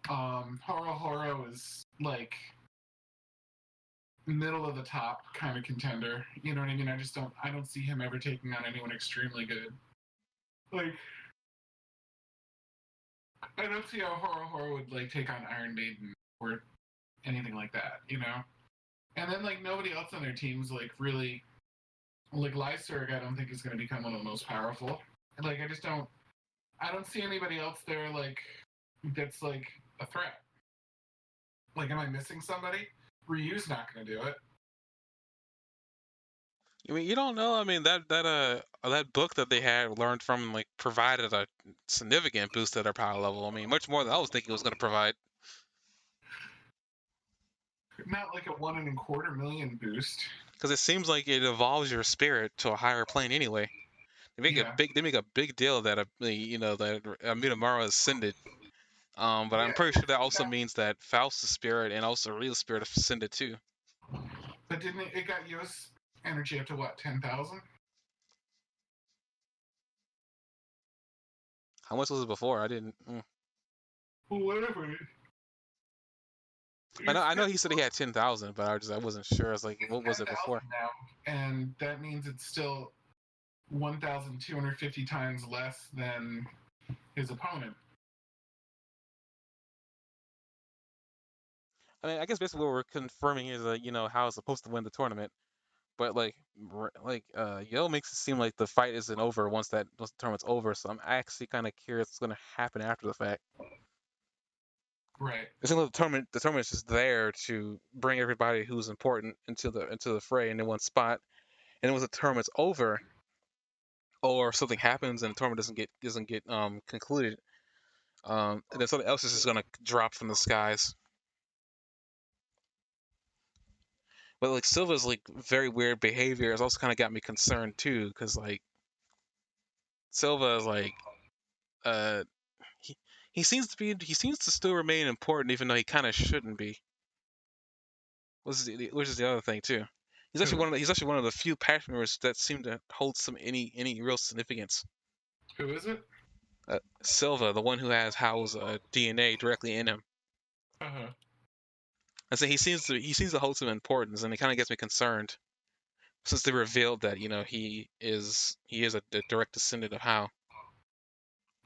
Horo Horo is like middle of the top kind of contender. You know what I mean? I don't see him ever taking on anyone extremely good. Like I don't see how Horo Horo would like take on Iron Maiden or anything like that, you know? And then like nobody else on their team's like really like Lyserg I don't think is gonna become one of the most powerful. Like I don't see anybody else there like that's like a threat. Like am I missing somebody? Ryu's not gonna do it. I mean, you don't know. I mean, that book that they had learned from like provided a significant boost to their power level. I mean, much more than I was thinking it was going to provide. Not like a 1.25 million boost. Because it seems like it evolves your spirit to a higher plane anyway. Yeah. They make a big deal that that Midamaro ascended. But I'm Yeah. pretty sure that also means that Faust's spirit and also Real spirit ascended too. But didn't it got Yo's energy up to what, 10,000? How much was it before? I didn't. Well, whatever. I It's know he said he had 10,000, but I wasn't sure. I was like, it's what was it 10,000 before? now, and that means it's still 1,250 times less than his opponent. I mean, I guess basically what we're confirming is that how it's supposed to win the tournament. But Yo makes it seem like the fight isn't over once the tournament's over. So I'm actually kind of curious what's gonna happen after the fact. Right. It seems like the tournament's just there to bring everybody who's important into the fray in one spot. And then once the tournament's over, or something happens and the tournament doesn't get concluded, and then something else is just gonna drop from the skies. But like Silva's like very weird behavior has also kind of got me concerned too, because like Silva is like uh he he seems to still remain important even though he kind of shouldn't be. Which is the other thing too. Who? He's actually one of the few patch members that seem to hold some any real significance. Who is it? Silva, the one who has Hao's DNA directly in him. Uh huh. I say he seems to hold some importance, and it kind of gets me concerned since they revealed that he is a direct descendant of Hao.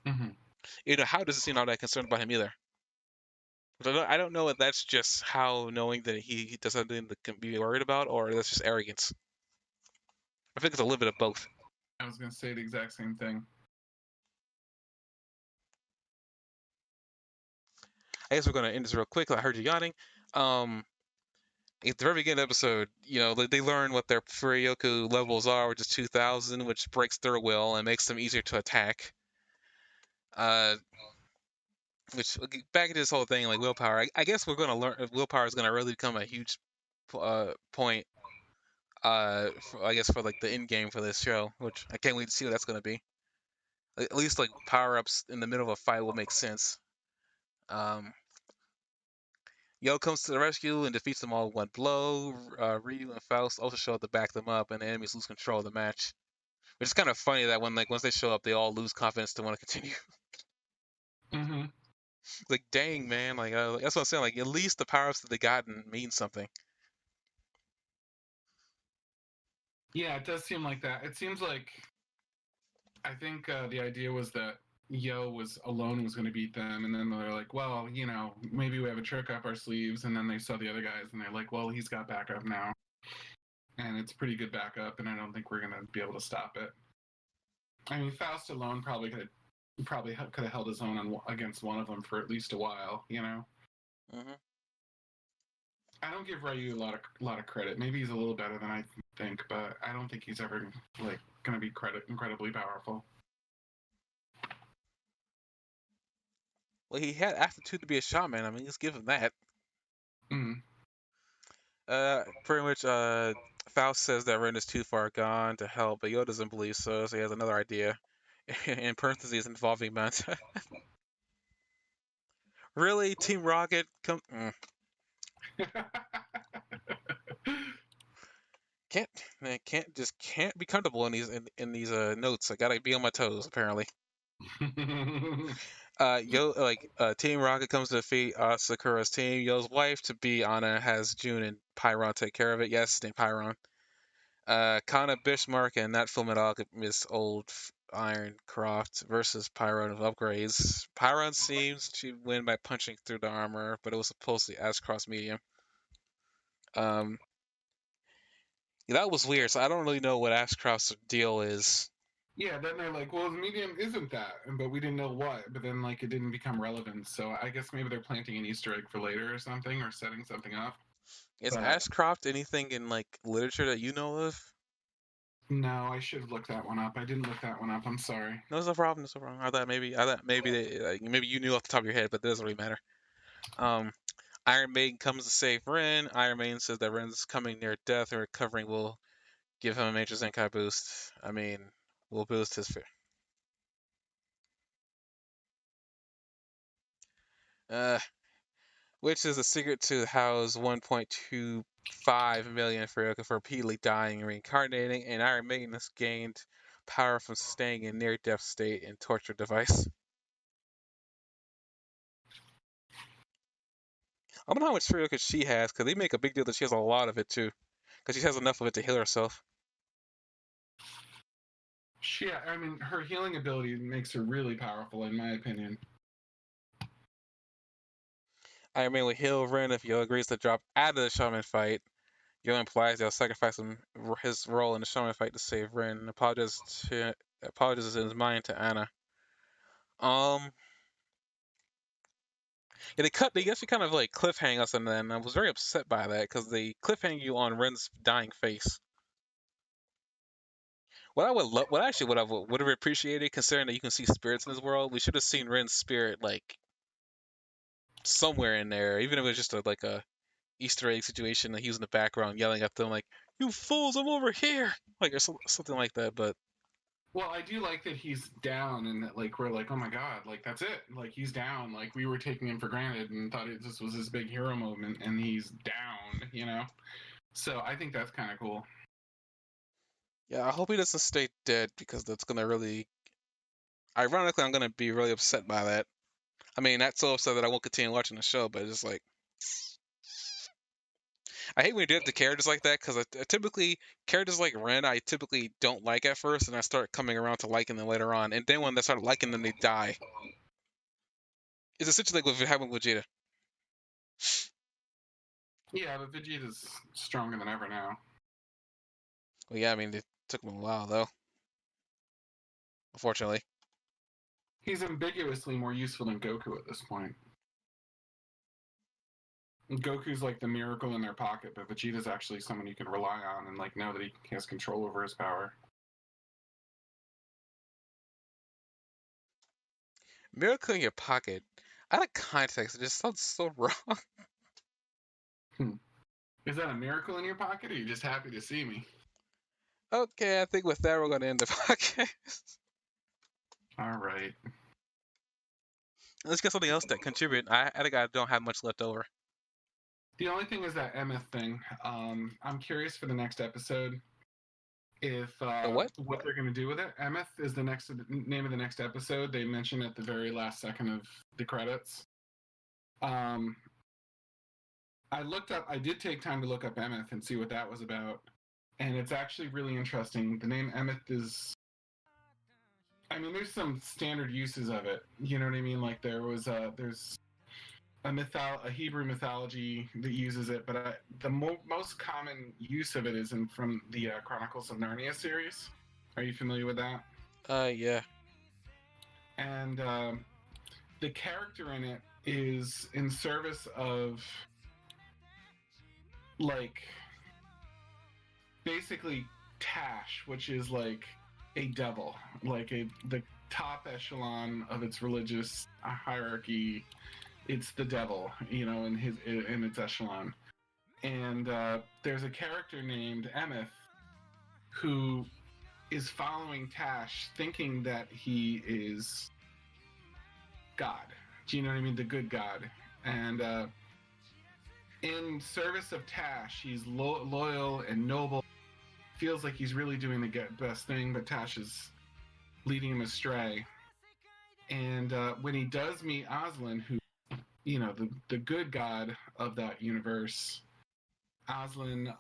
Mm-hmm. Hao doesn't seem all that concerned about him either. But I don't know if that's just Hao knowing that he does something to be worried about, or that's just arrogance. I think it's a little bit of both. I was gonna say the exact same thing. I guess we're gonna end this real quick. I heard you yawning. Um, at the very beginning of the episode, they learn what their Furyoku levels are, which is 2,000, which breaks their will and makes them easier to attack. Uh, which back into this whole thing like willpower. I guess we're gonna learn if willpower is gonna really become a huge point. I guess for like the end game for this show, which I can't wait to see what that's gonna be. At least like power ups in the middle of a fight will make sense. Um, Yo comes to the rescue and defeats them all in one blow. Ryu and Faust also show up to back them up, and the enemies lose control of the match. Which is kind of funny that when like once they show up, they all lose confidence to want to continue. Mm-hmm. Like, dang man, like that's what I'm saying. Like, at least the power ups that they gotten mean something. Yeah, it does seem like that. It seems like I think the idea was that Yo was alone was going to beat them, and then they're like, well, you know, maybe we have a trick up our sleeves, and then they saw the other guys, and they're like, well, he's got backup now, and it's pretty good backup, and I don't think we're going to be able to stop it. I mean, Faust alone probably could have held his own against one of them for at least a while, you know. Mm-hmm. I don't give Ryu a lot of credit. Maybe he's a little better than I think, but I don't think he's ever like going to be incredibly powerful. Well, he had aptitude to be a shaman. I mean, just give him that. Mm. Pretty much. Faust says that Ren is too far gone to help, but Yo doesn't believe so, so he has another idea. In parentheses, involving Manta. Really, Team Rocket? Come. Can't man, can't be comfortable in these notes. I gotta be on my toes apparently. Team Rocket comes to defeat Sakura's team. Yo's wife to be Anna has June and Pyron take care of it. Yes, named Pyron. Kana Bismarck and that Fullmetal Alchemist Old Iron Croft versus Pyron of upgrades. Pyron seems to win by punching through the armor, but it was supposedly as cross medium. Um, yeah, that was weird. So I don't really know what Ashcroft's deal is. Yeah, then they're like, well, the medium isn't that, but we didn't know what. But then like it didn't become relevant. So I guess maybe they're planting an Easter egg for later or something, or setting something up. Is But Ashcroft anything in like literature that you know of? no, I should have looked that one up. I didn't look that one up. I'm sorry. No, it's no problem. It's no problem. Maybe you knew off the top of your head, but it doesn't really matter. Um, Iron Maiden comes to save Ren. Iron Maiden says that Ren's coming near death and recovering will give him a major Zenkai boost. I mean, will boost his fear. Uh, which is the secret to Hao's 1.25 million for repeatedly dying and reincarnating, and Iron Maiden has gained power from staying in near-death state and torture device. I don't know how much Furioka she has, because they make a big deal that she has a lot of it too, because she has enough of it to heal herself. Yeah, I mean, her healing ability makes her really powerful, in my opinion. Iron Man will heal Ren if Yo agrees to drop out of the Shaman fight. Yo implies they'll sacrifice his role in the Shaman fight to save Ren. And apologizes in his mind to Anna. Um, yeah, they actually kind of like cliffhang us, and then I was very upset by that because they cliffhang you on Ren's dying face. What I would have appreciated, considering that you can see spirits in this world, we should have seen Ren's spirit like somewhere in there, even if it was just like a Easter egg situation that he was in the background yelling at them like, "You fools, I'm over here!" Like or something like that. But Well, I do like that he's down, and that like we're like, oh my god, like that's it, like he's down. Like we were taking him for granted and thought this was his big hero moment, and he's down, you know. So I think that's kind of cool. yeah, I hope he doesn't stay dead because that's gonna really, ironically, I'm gonna be really upset by that. I mean, not so upset that I won't continue watching the show, but it's just like I hate when you do it to characters like that because I typically characters like Ren I typically don't like at first, and I start coming around to liking them later on, and then when I start liking them, they die. It's essentially like what happened with Vegeta. Yeah, but Vegeta's stronger than ever now. Well, yeah, I mean, it took him a while though, unfortunately. He's ambiguously more useful than Goku at this point. Goku's like the miracle in their pocket, but Vegeta's actually someone you can rely on and like know that he has control over his power. Miracle in your pocket. Out of context, it just sounds so wrong. Hmm. Is that a miracle in your pocket, or are you just happy to see me? Okay, I think with that we're gonna end the podcast. All right. Let's get something else that contribute. I think I don't have much left over. The only thing is that Emeth thing. I'm curious for the next episode if The what? what they're going to do with it. Emeth is the next name of the next episode. They mention at the very last second of the credits. Um, I looked up. I did take time to look up Emeth and see what that was about, and it's actually really interesting. The name Emeth is. I mean, there's some standard uses of it. You know what I mean? Like there's a Hebrew mythology that uses it, but the most common use of it is from the Chronicles of Narnia series. Are you familiar with that? Yeah. And the character in it is in service of like basically Tash, which is like a devil, like the top echelon of its religious hierarchy. It's the devil, you know, in its echelon. And there's a character named Emeth who is following Tash, thinking that he is God. Do you know what I mean? The good God. And in service of Tash, he's loyal and noble. Feels like he's really doing the best thing, but Tash is leading him astray. And when he does meet Aslan, who, you know, the good God of that universe, Aslan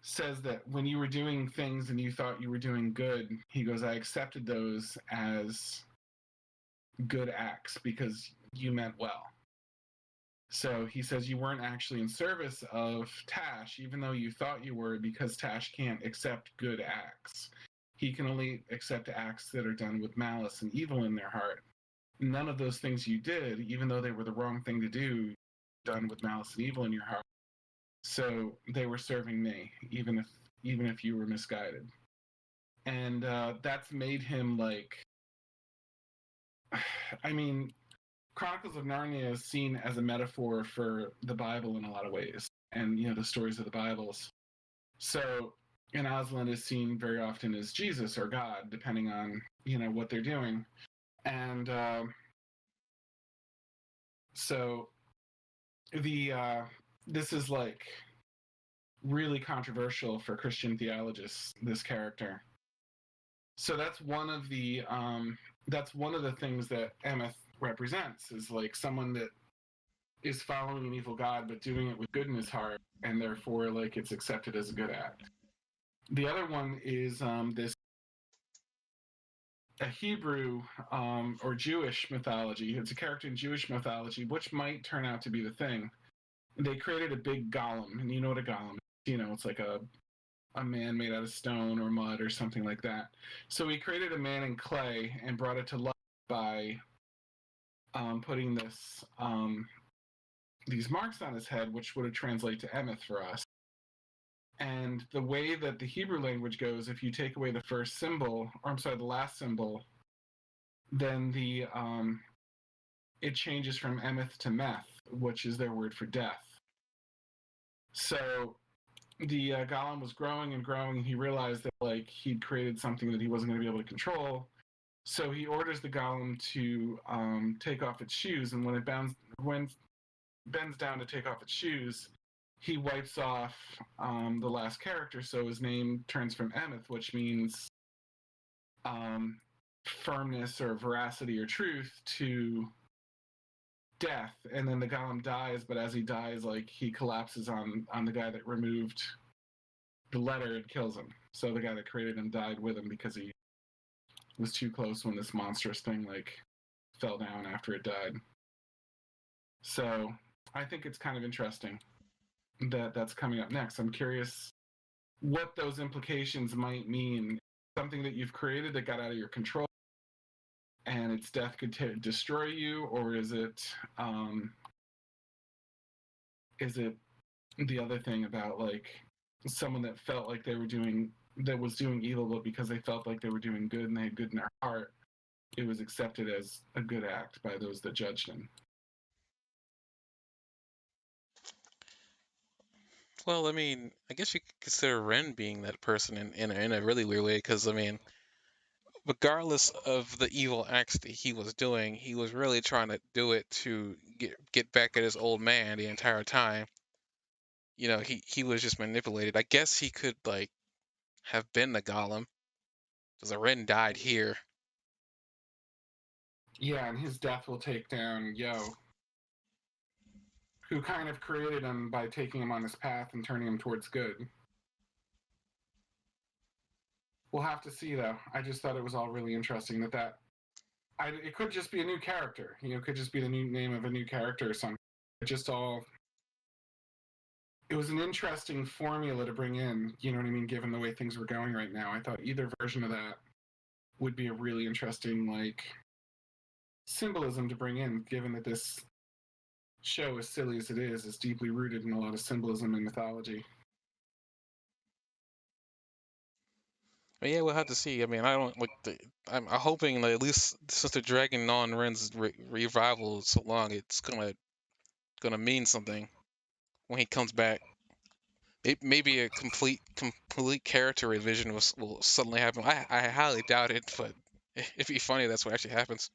says that when you were doing things and you thought you were doing good, he goes, I accepted those as good acts because you meant well. So he says you weren't actually in service of Tash, even though you thought you were, because Tash can't accept good acts. He can only accept acts that are done with malice and evil in their heart. None of those things you did, even though they were the wrong thing to do, done with malice and evil in your heart. So they were serving me, even if you were misguided. And that's made him like, I mean, Chronicles of Narnia is seen as a metaphor for the Bible in a lot of ways, and you know the stories of the Bibles. So, and Aslan is seen very often as Jesus or God, depending on you know what they're doing, and so the this is like really controversial for Christian theologists. This character. So that's one of the things that Emeth represents is like someone that is following an evil god but doing it with good in his heart, and therefore like it's accepted as a good act. The other one is this a Hebrew or Jewish mythology. It's a character in Jewish mythology, which might turn out to be the thing. They created a big golem, and you know what a golem is. You know, it's like a man made out of stone or mud or something like that. So he created a man in clay and brought it to life by putting these marks on his head, which would translate to Emeth for us. And the way that the Hebrew language goes, if you take away the first symbol, or I'm sorry, the last symbol, then it changes from Emeth to Meth, which is their word for death. So the golem was growing and growing, and he realized that like he'd created something that he wasn't going to be able to control. So he orders the golem to take off its shoes, and when it bends down to take off its shoes, he wipes off the last character, so his name turns from Emeth, which means firmness or veracity or truth, to death. And then the golem dies, but as he dies, like he collapses on the guy that removed the letter and kills him. So the guy that created him died with him because he was too close when this monstrous thing like fell down after it died. So I think it's kind of interesting that that's coming up next. I'm curious what those implications might mean. Something that you've created that got out of your control and its death could destroy you, or is it the other thing about like someone that felt like that was doing evil, but because they felt like they were doing good and they had good in their heart, it was accepted as a good act by those that judged them. Well, I mean, I guess you could consider Ren being that person in a really weird way, because I mean, regardless of the evil acts that he was doing, he was really trying to do it to get back at his old man the entire time. He was just manipulated. I guess he could like have been the golem, because the Ren died here. Yeah, and his death will take down Yo, who kind of created him by taking him on his path and turning him towards good. We'll have to see, though. I just thought it was all really interesting it could just be a new character. It could just be the new name of a new character or something. It was an interesting formula to bring in, you know what I mean, given the way things were going right now. I thought either version of that would be a really interesting, like, symbolism to bring in, given that this show, as silly as it is deeply rooted in a lot of symbolism and mythology. But yeah, we'll have to see. I mean, I don't like. I'm hoping that at least since they're dragging on Ren's revival so long, it's gonna mean something when he comes back. It maybe a complete character revision will suddenly happen. I highly doubt it, but it'd be funny if that's what actually happens.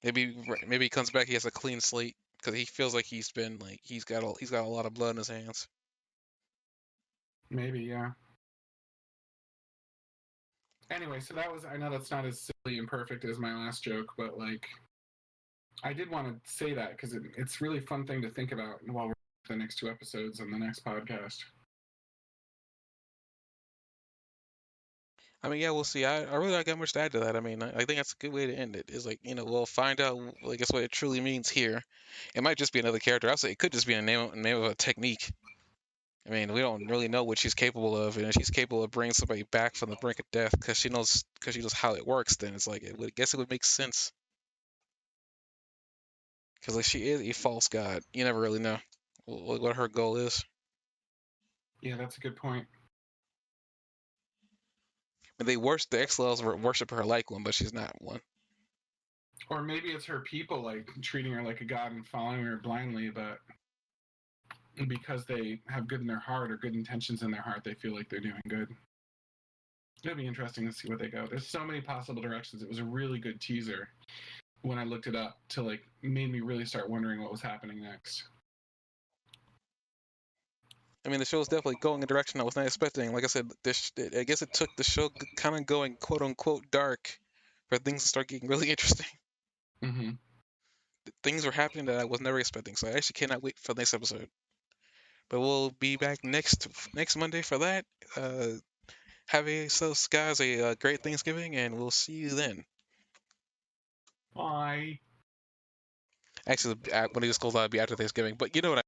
Maybe he comes back, he has a clean slate because he feels like he's got a lot of blood in his hands. Maybe, yeah. Anyway, so I know that's not as silly and perfect as my last joke, but like, I did want to say that because it's really fun thing to think about while we're the next two episodes on the next podcast. I mean, yeah, we'll see. I really don't got much to add to that. I mean, I think that's a good way to end it. Is like, we'll find out, I guess, what it truly means here. It might just be another character. I'll say it could just be a name of a technique. I mean, we don't really know what she's capable of, and if she's capable of bringing somebody back from the brink of death because she knows how it works, then it's like I guess it would make sense. Because like she is a false god, you never really know what her goal is. Yeah, that's a good point. And the X-Lels worship her like one, but she's not one. Or maybe it's her people like treating her like a god and following her blindly, but because they have good in their heart or good intentions in their heart, they feel like they're doing good. It'll be interesting to see what they go. There's so many possible directions. It was a really good teaser when I looked it up to like made me really start wondering what was happening next. I mean, the show is definitely going a direction I was not expecting. Like I said, I guess it took the show kind of going quote unquote dark for things to start getting really interesting. Mm-hmm. Things were happening that I was never expecting, so I actually cannot wait for the next episode. But we'll be back next Monday for that. Have guys a great Thanksgiving, and we'll see you then. Bye. Actually, when it just goes out, it'll be after Thanksgiving, but you know what